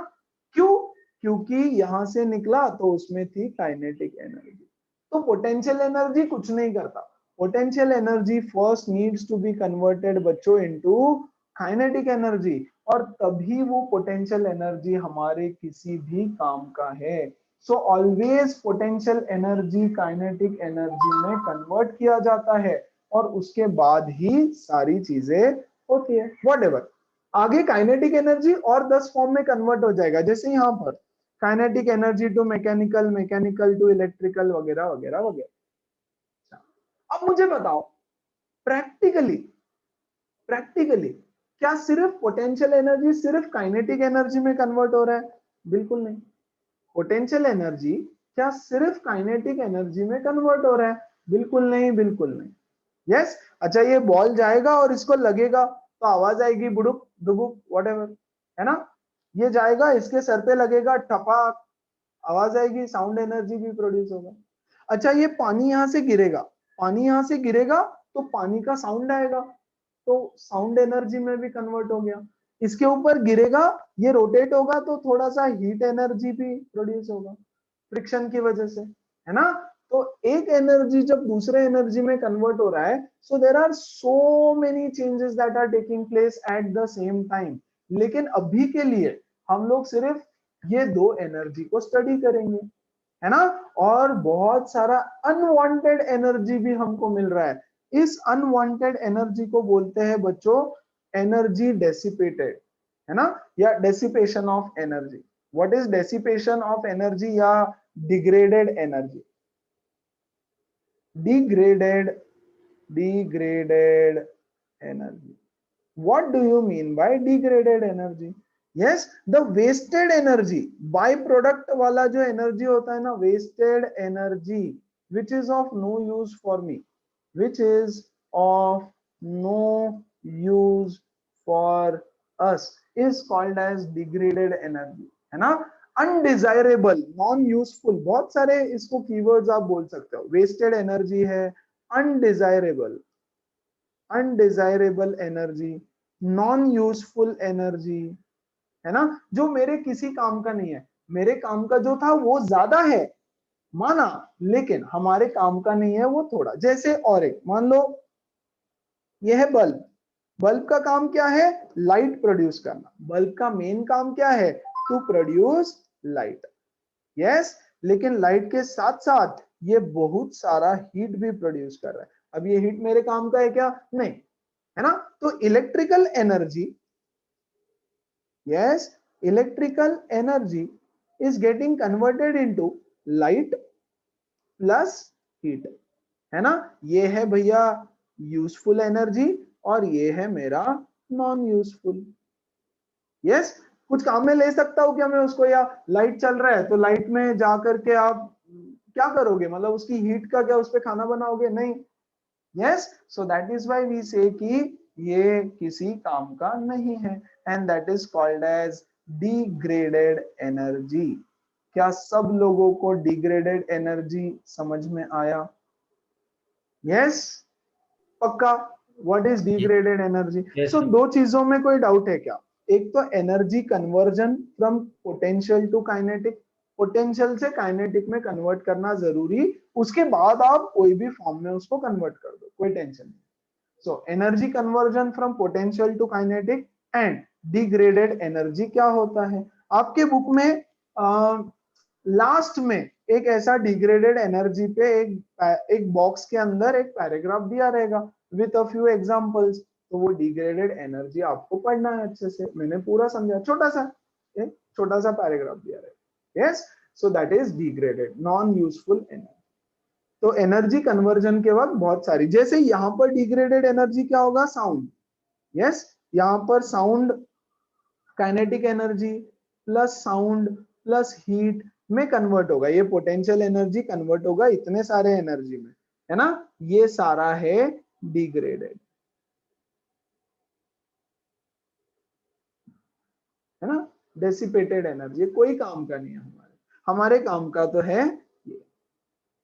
क्यों? क्योंकि यहां से निकला तो उसमें थी काइनेटिक एनर्जी। तो पोटेंशियल एनर्जी कुछ नहीं करता, potential energy first needs to be converted बच्चों इनटू काइनेटिक एनर्जी, और तभी वो पोटेंशियल एनर्जी हमारे किसी भी काम का है। So always potential energy kinetic energy में कन्वर्ट किया जाता है और उसके बाद ही सारी चीजें होती है, व्हाटएवर। आगे काइनेटिक एनर्जी और 10 फॉर्म में कन्वर्ट हो जाएगा, जैसे यहाँ पर kinetic energy to mechanical, mechanical to electrical, वगैरह वगैरह वगैरह। अब मुझे बताओ, प्रैक्टिकली प्रैक्टिकली क्या सिर्फ पोटेंशियल एनर्जी सिर्फ काइनेटिक एनर्जी में कन्वर्ट हो रहा है? बिल्कुल नहीं। पोटेंशियल एनर्जी क्या सिर्फ काइनेटिक एनर्जी में कन्वर्ट हो रहा है? बिल्कुल नहीं, बिल्कुल नहीं। यस, अच्छा ये बॉल जाएगा और इसको लगेगा तो आवाज आएगी, बुड़ुक दुबुक व्हाटएवर, है ना। ये जाएगा, इसके सर पे लगेगा, ठपाक, आवाज आएगी, साउंड एनर्जी भी प्रोड्यूस होगा। अच्छा ये पानी यहाँ से गिरेगा, पानी यहाँ से गिरेगा तो पानी का साउंड आएगा, तो साउंड एनर्जी में भी कन्वर्ट हो गया। इसके ऊपर गिरेगा, ये रोटेट होगा तो थोड़ा सा हीट एनर्जी भी प्रोड्यूस होगा फ्रिक्शन की वजह से, है ना। तो एक एनर्जी जब दूसरे एनर्जी में कन्वर्ट हो रहा है, so there are so many changes that are taking place at the same time. लेकिन अभी के लिए हम लोग सिर्फ ये दो एनर्जी को स्टडी करेंगे, है ना। और बहुत सारा अनवांटेड एनर्जी भी हमको मिल रहा है। इस अनवांटेड एनर्जी को बोलते हैं बच्चों एनर्जी डेसिपेटेड, है ना, या dissipation of energy. What is dissipation of energy या degraded energy? degraded energy. What do you mean by degraded energy? Yes, the wasted energy, by product वाला जो एनर्जी होता है ना, wasted energy which is of no use for me, which is of no use for us, is called as degraded energy, है ना। Undesirable, non useful, बहुत सारे इसको कीवर्ड्स आप बोल सकते हो। वेस्टेड एनर्जी है, undesirable, undesirable energy, non useful energy, है ना, जो मेरे किसी काम का नहीं है। मेरे काम का जो था वो ज्यादा है माना, लेकिन हमारे काम का नहीं है वो थोड़ा। जैसे और एक मान लो ये है बल्ब, बल्ब का काम क्या है? लाइट प्रोड्यूस करना। बल्ब का मेन काम क्या है? To produce light, yes. लेकिन लाइट के साथ साथ ये बहुत सारा हीट भी प्रोड्यूस कर रहा है। अब ये हीट मेरे काम का है क्या? नहीं, है ना। तो electrical energy, yes, electrical energy is getting converted into light plus heat, है ना। ये है भैया यूजफुल एनर्जी और ये है मेरा नॉन यूजफुल। यस, कुछ काम में ले सकता हूँ क्या मैं उसको, या लाइट चल रहा है तो लाइट में जा करके आप क्या करोगे, मतलब उसकी हीट का क्या उस पे खाना बनाओगे, नहीं। Yes, so that is why we say कि ये किसी काम का नहीं है, and that is called as degraded energy. क्या सब लोगों को डिग्रेडेड एनर्जी समझ में आया? यस, पक्का? What is degraded energy? So दो चीजों में कोई डाउट है क्या? एक तो energy conversion from potential to kinetic, potential से काइनेटिक में कन्वर्ट करना जरूरी, उसके बाद आप कोई भी फॉर्म में उसको कन्वर्ट कर दो, कोई टेंशन नहीं। So energy conversion from potential to kinetic and degraded energy क्या होता है? आपके बुक में लास्ट में एक ऐसा डिग्रेडेड एनर्जी पे एक बॉक्स के अंदर एक पैराग्राफ दिया रहेगा विथ अ फ्यू एग्जांपल्स, तो वो डिग्रेडेड एनर्जी आपको पढ़ना है अच्छे से। मैंने पूरा समझा, छोटा सा एक छोटा सा पैराग्राफ दिया रहेगा। Yes, so that is degraded non useful energy. तो एनर्जी कन्वर्जन के वक्त बहुत सारी, जैसे यहां पर डिग्रेडेड एनर्जी क्या होगा, साउंड। यस, यहां पर sound kinetic energy plus sound plus heat में कन्वर्ट होगा, ये पोटेंशियल एनर्जी कन्वर्ट होगा इतने सारे एनर्जी में, है ना। ये सारा है डिग्रेडेड, है ना। डेसिपेटेड एनर्जी कोई काम का नहीं है हमारे, हमारे काम का तो है ये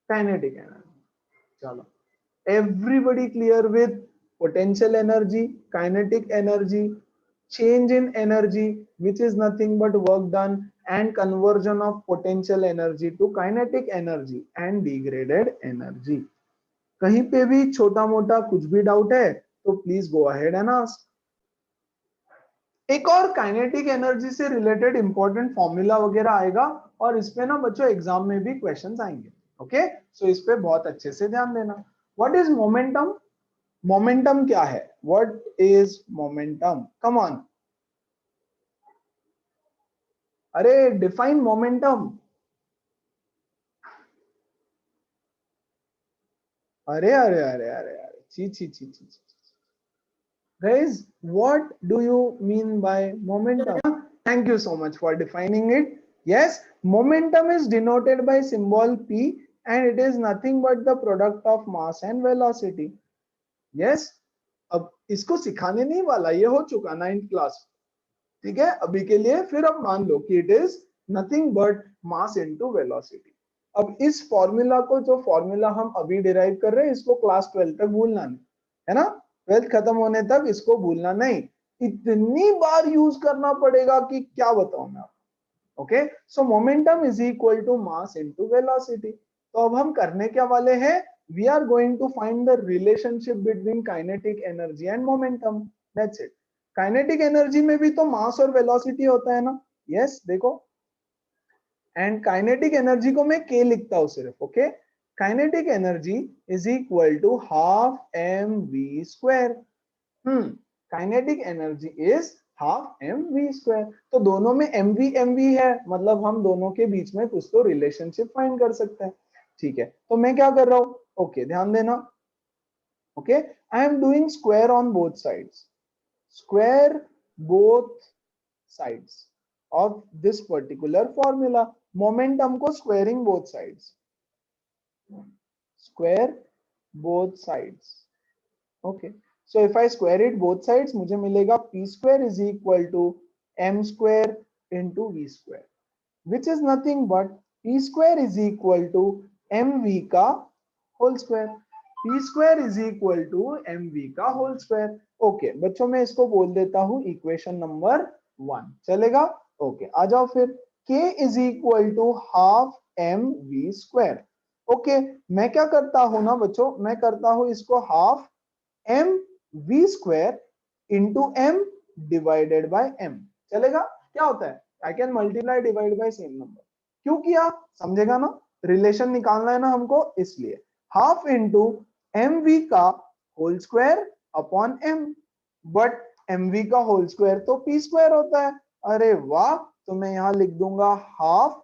काइनेटिक एनर्जी। चलो, everybody clear with potential energy, kinetic energy, change in energy which is nothing but work done, and conversion of potential energy to kinetic energy and degraded energy। कहीं पे भी छोटा मोटा कुछ भी डाउट है तो please go ahead and ask. एक और काइनेटिक एनर्जी से रिलेटेड इंपॉर्टेंट फॉर्मूला वगैरह आएगा और इस पे ना बच्चों एग्जाम में भी क्वेश्चंस आएंगे। ओके, सो इस पे बहुत अच्छे से ध्यान देना। What is momentum? मोमेंटम क्या है? What is momentum? Come on, अरे डिफाइन मोमेंटम। अरे अरे अरे अरे अरे, ची ची ची ची ची। Guys, what do you mean by momentum? Thank you so much for defining it. Yes, momentum is denoted by symbol P and it is nothing but the product of mass and velocity. Yes, अब इसको सिखाने नहीं वाला, ये हो चुका 9th class, ठीक है। अभी के लिए फिर अब मान लो कि it is nothing but mass into velocity. अब इस फॉर्मूला को, जो फॉर्मूला हम अभी डिराइव कर रहे हैं, इसको क्लास 12 तक भूलना नहीं, है ना। 12th खत्म होने तक इसको भूलना नहीं, इतनी बार यूज करना पड़ेगा कि क्या बताऊं मैं आपको। Okay, so momentum is equal to mass into velocity. तो अब हम करने क्या वाले हैं? We are going to find the relationship between kinetic energy and momentum, that's it. Kinetic energy में भी तो मास और वेलोसिटी होता है ना। यस, देखो, एंड काइनेटिक एनर्जी को मैं के लिखता हूं सिर्फ। Okay, kinetic energy is equal to half m v square. Kinetic energy is half m v square. तो दोनों में एम वी है, मतलब हम दोनों के बीच में कुछ तो रिलेशनशिप फाइंड कर सकते हैं। ठीक है, तो मैं क्या कर रहा हूं? ओके, ध्यान देना। Okay, I am doing square on both sides, square both sides of this particular formula। momentum को squaring both sides, square both sides। okay, so if I square it both sides, मुझे मिलेगा p square is equal to m square into v square, which is nothing but p square is equal to mv का whole square। p square is equal to mv का whole square. Okay बच्चों, मैं इसको बोल देता हूं equation number 1, चलेगा? Okay, आ जाओ फिर। k is equal to half mv square. Okay, मैं क्या करता हूं ना बच्चों, मैं करता हूं इसको half mv square into m divided by m, चलेगा? क्या होता है? I can multiply divide by same number. क्यों किया? समझेगा ना, रिलेशन निकालना है ना हमको, इसलिए हाफ इंटू mv का whole square upon m, but mv का होल स्क्वायर तो p स्क्वायर होता है। अरे वाह, तो मैं यहां लिख दूंगा half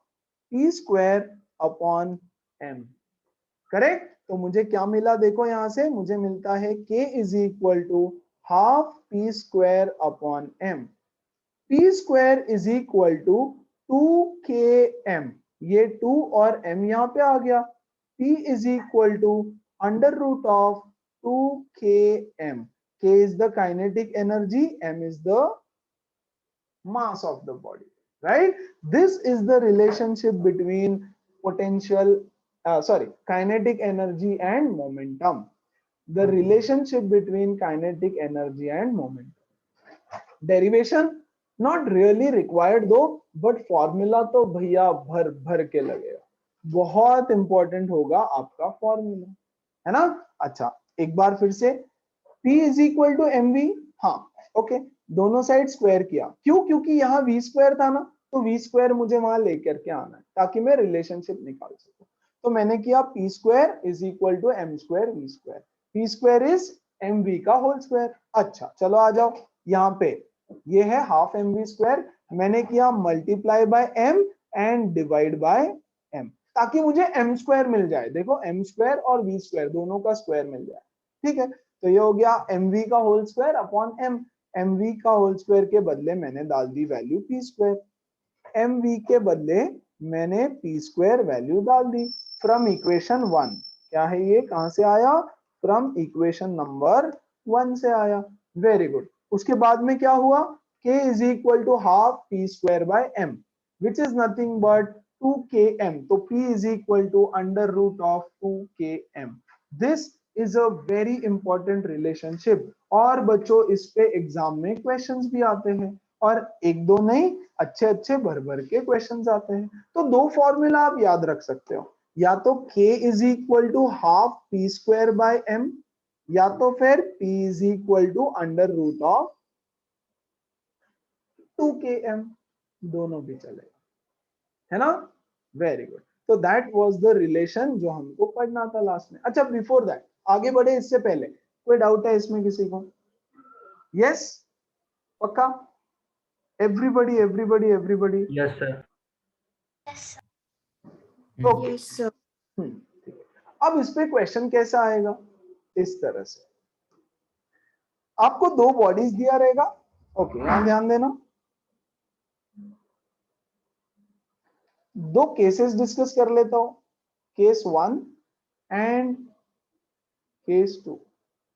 p square upon m, correct? तो मुझे क्या मिला देखो यहां से, मुझे मिलता है k is equal to half p square upon m। P square is equal to 2km, ये 2 और m यहां पे आ गया। p is equal to under root of 2km। k is the kinetic energy, m is the mass of the body, right? This is the relationship between potential kinetic energy and momentum. The relationship between kinetic energy and momentum. Derivation not really required though, but formula तो भैया भर भर के लगेगा, बहुत important होगा आपका formula, है ना। अच्छा एक बार फिर से, P is equal to m v, हाँ ओके, दोनों साइड स्क्वायर किया, क्यों, क्योंकि यहाँ वी स्क्वायर था ना, तो वी स्क्वायर मुझे वहां लेकर के आना है ताकि मैं रिलेशनशिप निकाल सकूं। तो मैंने किया p square is equal to m square v square, p square is m v का होल स्क्वायर। अच्छा चलो आ जाओ, यहाँ पे ये है हाफ एम वी स्क्वायर, मैंने किया multiply by m and divide by m, ताकि मुझे एम स्क्वायर मिल जाए। देखो एम स्क्वायर और वी स्क्वायर दोनों का स्क्वायर मिल जाए, ठीक है। तो ये हो गया mv का whole square upon m। mv का होल स्क्वायर के बदले मैंने डाल दी वैल्यू p स्क्वायर, mv के बदले मैंने p स्क्वायर वैल्यू डाल दी फ्रॉम इक्वेशन 1। क्या है ये, कहां से आया, फ्रॉम इक्वेशन नंबर 1 से आया। Very good. उसके बाद में क्या हुआ, k is equal to half p square by m which is nothing but 2km, तो p is equal to under root of 2km। This is a very important relationship, और बच्चों इस पे एग्जाम में क्वेश्चंस भी आते हैं, और एक दो नहीं, अच्छे अच्छे भर भर के क्वेश्चंस आते हैं। तो दो फॉर्मूला आप याद रख सकते हो, या तो k is equal to half p square by m, या तो फिर p is equal to under root of 2km, दोनों भी चलेगा, है ना। Very good. तो दैट वाज द रिलेशन जो हमको पढ़ना था लास्ट में। अच्छा बिफोर दैट, आगे बढ़े इससे पहले कोई डाउट है इसमें किसी को? यस पक्का, everybody everybody everybody. Yes sir. Okay ठीक है। अब इस पे क्वेश्चन कैसा आएगा, इस तरह से आपको दो बॉडीज दिया रहेगा। ओके यहां ध्यान देना, दो केसेस डिस्कस कर लेता हूं, case 1 and case 2।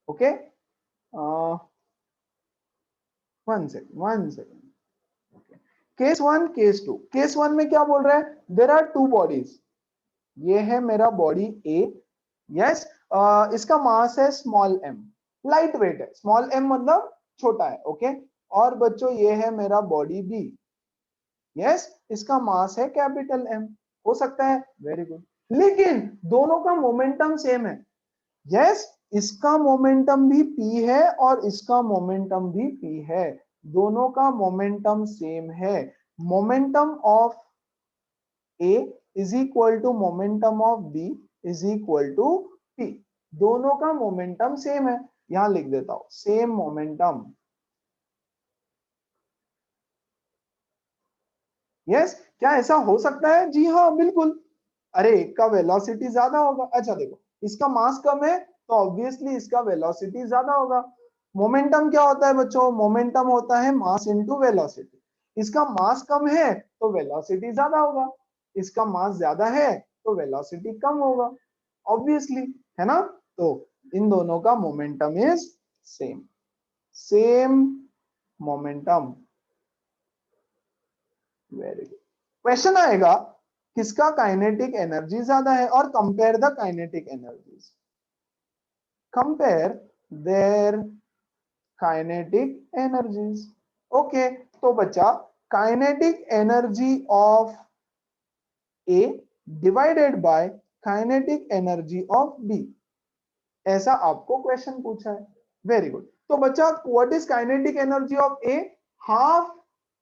Okay one second. Case 1 case 2, case 1 में क्या बोल रहा है, देयर आर टू बॉडीज, ये है मेरा बॉडी ए, यस, इसका मास है स्मॉल m, लाइट वेट है, स्मॉल m मतलब छोटा है, ओके। और बच्चों ये है मेरा बॉडी बी, यस, इसका मास है कैपिटल M, हो सकता है, वेरी गुड। लेकिन दोनों का मोमेंटम सेम है, यस, इसका मोमेंटम भी p है और इसका मोमेंटम भी p है, दोनों का मोमेंटम सेम है। Momentum of A is equal to momentum of B is equal to p, दोनों का मोमेंटम सेम है। यहां लिख देता हूं सेम मोमेंटम, यस। क्या ऐसा हो सकता है? जी हाँ बिल्कुल। अरे एक का वेलोसिटी ज्यादा होगा, अच्छा देखो इसका मास कम है तो ऑब्वियसली इसका वेलोसिटी ज्यादा होगा। मोमेंटम क्या होता है बच्चों, मोमेंटम होता है मास इनटू वेलोसिटी। इसका मास कम है तो वेलोसिटी ज्यादा होगा, इसका मास ज्यादा है तो वेलोसिटी कम होगा, ऑब्वियसली, है ना। तो इन दोनों का momentum is same, same momentum. Very good. Question आएगा किसका काइनेटिक एनर्जी ज्यादा है, और compare the kinetic energies, compare their kinetic energies. Okay तो बच्चा kinetic energy of A divided by kinetic energy of B, ऐसा आपको क्वेश्चन पूछा है। Very good. तो बच्चा what is kinetic energy of A, half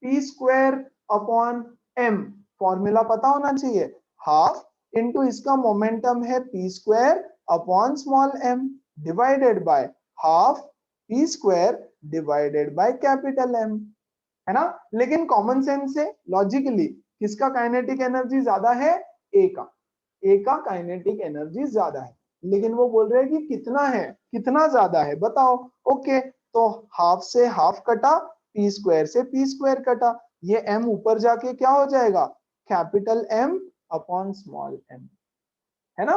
p square upon m, formula पता होना चाहिए, हाफ इनटू इसका मोमेंटम है P square upon small m divided by half p square divided by capital M, है ना। लेकिन कॉमन सेंस से logically किसका काइनेटिक एनर्जी ज्यादा है, ए का, ए का काइनेटिक एनर्जी ज्यादा है। लेकिन वो बोल रहे हैं कि कितना है, कितना ज्यादा है बताओ। ओके, तो हाफ से हाफ कटा, पी स्क्वायर से पी स्क्वायर कटा, ये m ऊपर जाके क्या हो जाएगा, capital M upon small m, है ना।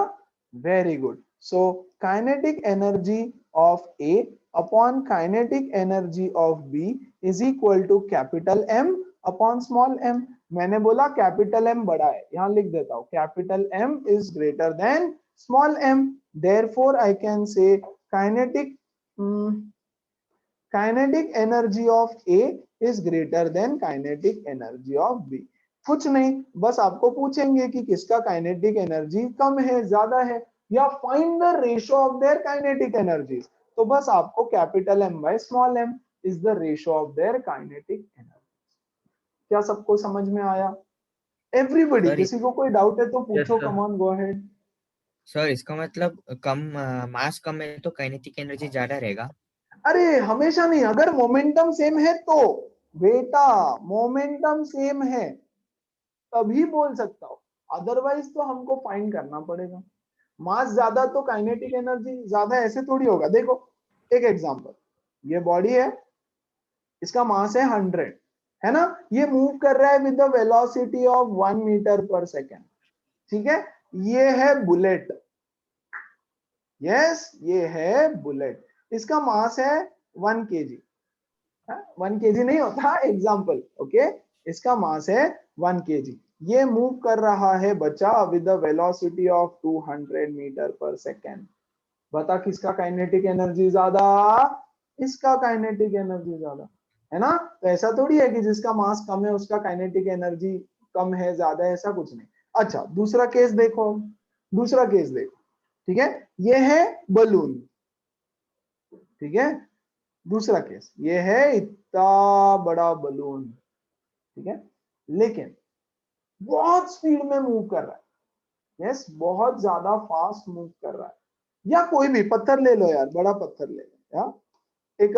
Very good. So kinetic energy of A upon kinetic energy of B is equal to capital M upon small m। मैंने बोला कैपिटल M बड़ा है, यहां लिख देता हूं, capital M is greater than small m, therefore I can say kinetic kinetic energy of A is greater than kinetic energy of B। कुछ नहीं, बस आपको पूछेंगे कि किसका काइनेटिक एनर्जी कम है, ज्यादा है, या find the ratio of their kinetic energies. तो बस आपको capital M by small m is the ratio of their kinetic energy. क्या सबको समझ में आया? एवरीबॉडी, सर किसी को कोई डाउट है तो पूछो, sir. Come on go ahead. Sir इसका मतलब कम मास कम है तो काइनेटिक एनर्जी ज्यादा रहेगा। अरे हमेशा नहीं, अगर मोमेंटम सेम है तो बेटा, मोमेंटम सेम है तभी बोल सकता हूं, अदरवाइज तो हमको फाइंड करना पड़ेगा। मास ज्यादा तो काइनेटिक एनर्जी ज्यादा, ऐसे थोड़ी होगा। देखो एक एग्जांपल, ये बॉडी है, इसका मास है 100, है ना, ये मूव कर रहा है with the velocity of 1 metre per second, ठीक है। ये है बुलेट, यस ये है बुलेट, इसका मास है 1 kg, 1 kg नहीं होता, एग्जाम्पल, ओके। इसका मास है 1 kg, ये मूव कर रहा है बच्चा with the velocity of 200 metre per second. बता किसका काइनेटिक एनर्जी ज्यादा? इसका काइनेटिक एनर्जी ज्यादा, है ना। तो ऐसा थोड़ी है कि जिसका मास कम है उसका काइनेटिक एनर्जी कम है, ज्यादा है, ऐसा कुछ नहीं। अच्छा दूसरा केस देखो, दूसरा केस देखो, ठीक है। ये है बलून, ठीक है। दूसरा केस, ये है इतना बड़ा बलून, ठीक है, लेकिन बहुत स्पीड में मूव कर रहा है, यस बहुत ज्यादा फास्ट मूव कर रहा है। या कोई भी पत्थर ले लो यार, बड़ा पत्थर ले लो यार, एक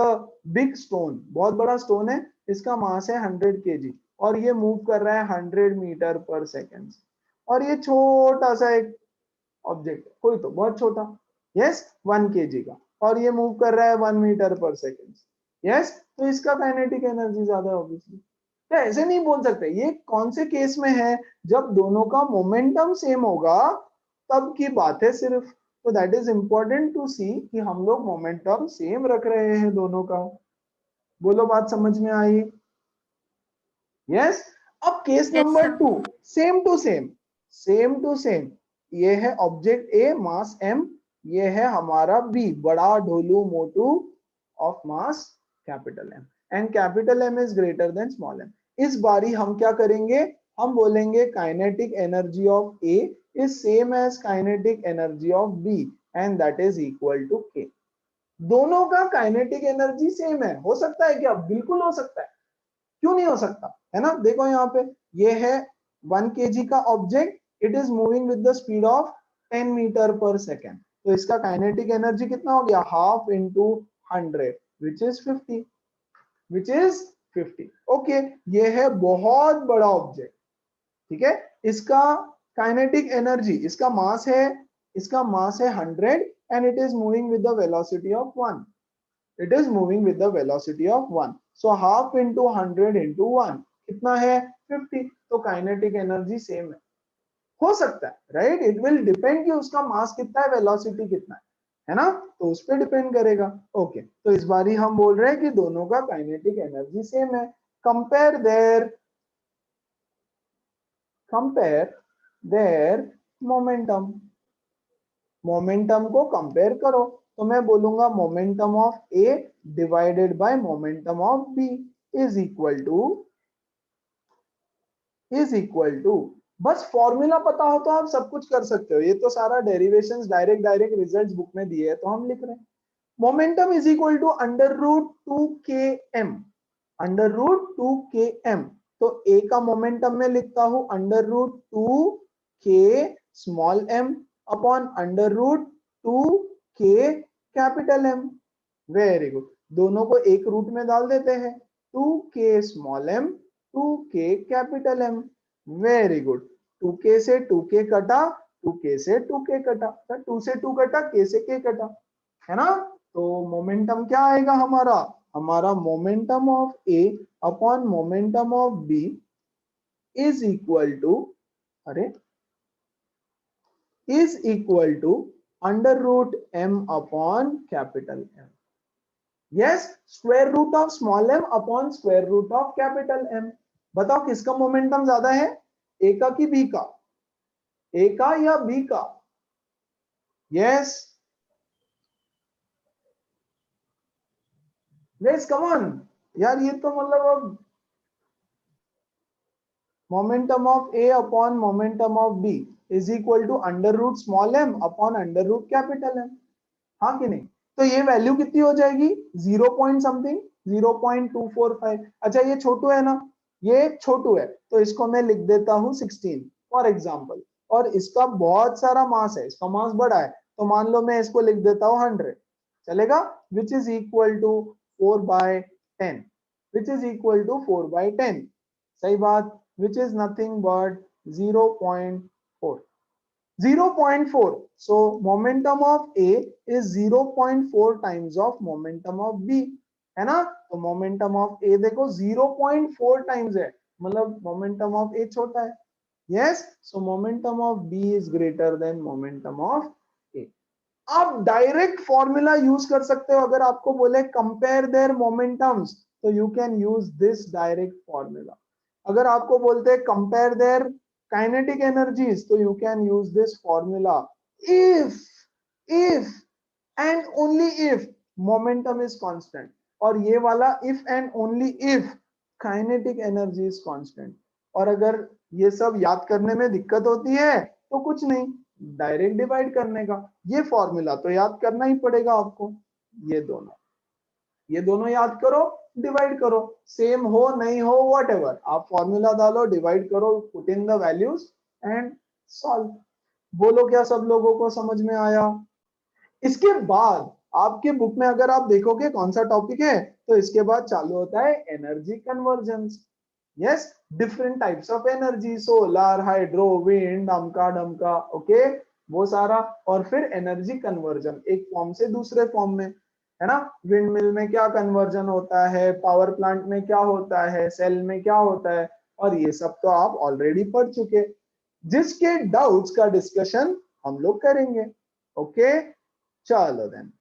बिग स्टोन, बहुत बड़ा स्टोन है, इसका मास है 100 kg और ये मूव कर रहा है 100 मीटर पर सेकेंड। और ये छोटा सा एक ऑब्जेक्ट है, कोई तो बहुत छोटा, यस 1 kg का, और ये मूव कर रहा है 1 मीटर पर सेकेंड, यस। तो इसका काइनेटिक एनर्जी ज्यादा है ऑब्वियसली। तो ऐसे नहीं बोल सकते, ये कौन से केस में है, जब दोनों का मोमेंटम सेम होगा तब की बात है सिर्फ। तो दैट इज इंपॉर्टेंट टू सी कि हम लोग मोमेंटम सेम रख रहे हैं दोनों का। बोलो बात समझ में आई? यस। अब case number 2, same to same, same to same, ये है ऑब्जेक्ट ए मास m, ये है हमारा b बड़ा ढोलू मोटू of mass capital M, and capital M is greater than small m। इस बारी हम क्या करेंगे, हम बोलेंगे kinetic energy of A is same as kinetic energy of B and that is equal to K। दोनों का काइनेटिक एनर्जी सेम है, हो सकता है क्या? बिल्कुल हो सकता है, क्यों नहीं हो सकता, है ना। देखो यहाँ पे ये है 1 kg का object, it is moving with the speed of 10 metre per second, तो इसका काइनेटिक एनर्जी कितना हो गया, half into 100 which is 50, which is 50। Okay, ये है बहुत बड़ा ऑब्जेक्ट, ठीक है। इसका काइनेटिक एनर्जी, इसका मास है, इसका मास है 100 and it is moving with the velocity of 1, it is moving with the velocity of 1, so half into 100 into 1 कितना है, 50। तो काइनेटिक एनर्जी सेम है, हो सकता है, राइट। इट विल डिपेंड कि उसका मास कितना है, वेलोसिटी कितना है ना, तो उस पर डिपेंड करेगा। ओके, तो इस बारी हम बोल रहे हैं कि दोनों का काइनेटिक एनर्जी सेम है। कंपेयर देयर मोमेंटम, मोमेंटम को कंपेयर करो, तो मैं बोलूंगा momentum of A divided by momentum of B is equal to, बस फॉर्मूला पता हो तो आप सब कुछ कर सकते हो। ये तो सारा डेरिवेशंस डायरेक्ट रिजल्ट्स बुक में दिए है तो हम लिख रहे हैं। Momentum is equal to √2km, √2km। तो A का मोमेंटम में लिखता हूं √2k small m upon √2k capital M। Very good, दोनों को एक रूट में डाल देते हैं, 2k small m 2k capital M। Very good, 2k से 2k कटा 2k से 2k कटा, 2 से 2 कटा, k से k कटा, है ना। तो मोमेंटम क्या आएगा हमारा, हमारा momentum of A upon momentum of B is equal to, अरे is equal to under root m upon capital M. Yes, square root of small m upon square root of capital M. बताओ किसका momentum ज्यादा है, A का कि B का, A का या B का? यस लेट्स कम ऑन यार, ये तो मतलब अब momentum of A upon momentum of B is equal to under root small m upon under root capital M, हाँ कि नहीं? तो ये वैल्यू कितनी हो जाएगी, 0 पॉइंट समथिंग, 0.245. अच्छा ये छोटू है ना, ये छोटू है, तो इसको मैं लिख देता हूँ 16 फॉर एग्जाम्पल, और इसका बहुत सारा मास है, इसका मास बड़ा है, तो मान लो मैं इसको लिख देता हूँ 100, चलेगा, which is equal to 4/10, which is equal to 4/10, सही बात, which is nothing but 0.4. 0.4. So momentum of A is 0.4 times of momentum of B, है ना। तो momentum of A देखो 0.4 times है, मतलब momentum of A छोटा है. Yes, so momentum of B is greater than momentum of A. आप direct formula use कर सकते हो, अगर आपको बोले कंपेयर देयर मोमेंटम्स, तो you can use this direct formula. अगर आपको बोलते हैं compare there kinetic energies, so you can use this formula if and only if momentum is constant, और ये वाला if and only if kinetic energy is constant. और अगर ये सब याद करने में दिक्कत होती है तो कुछ नहीं, डायरेक्ट डिवाइड करने का, ये फॉर्मूला तो याद करना ही पड़ेगा आपको, ये दोनों याद करो, डिवाइड करो, सेम हो नहीं हो व्हाटएवर, आप फॉर्मूला डालो, डिवाइड करो, put in the values and solve. बोलो क्या सब लोगों को समझ में आया? इसके बाद आपके बुक में अगर आप देखोगे कौन सा टॉपिक है, तो इसके बाद चालू होता है energy conversions. Yes, different types of energy, solar, hydro, wind, अमका डमका, ओके, वो सारा, और फिर एनर्जी कन्वर्जन एक फॉर्म से दूसरे फॉर्म में, है ना. विंड मिल में क्या कन्वर्जन होता है, पावर प्लांट में क्या होता है, सेल में क्या होता है, और ये सब तो आप ऑलरेडी पढ़ चुके. जिसके डाउट्स का डिस्कशन हम लोग करेंगे. ओके, चलो देन.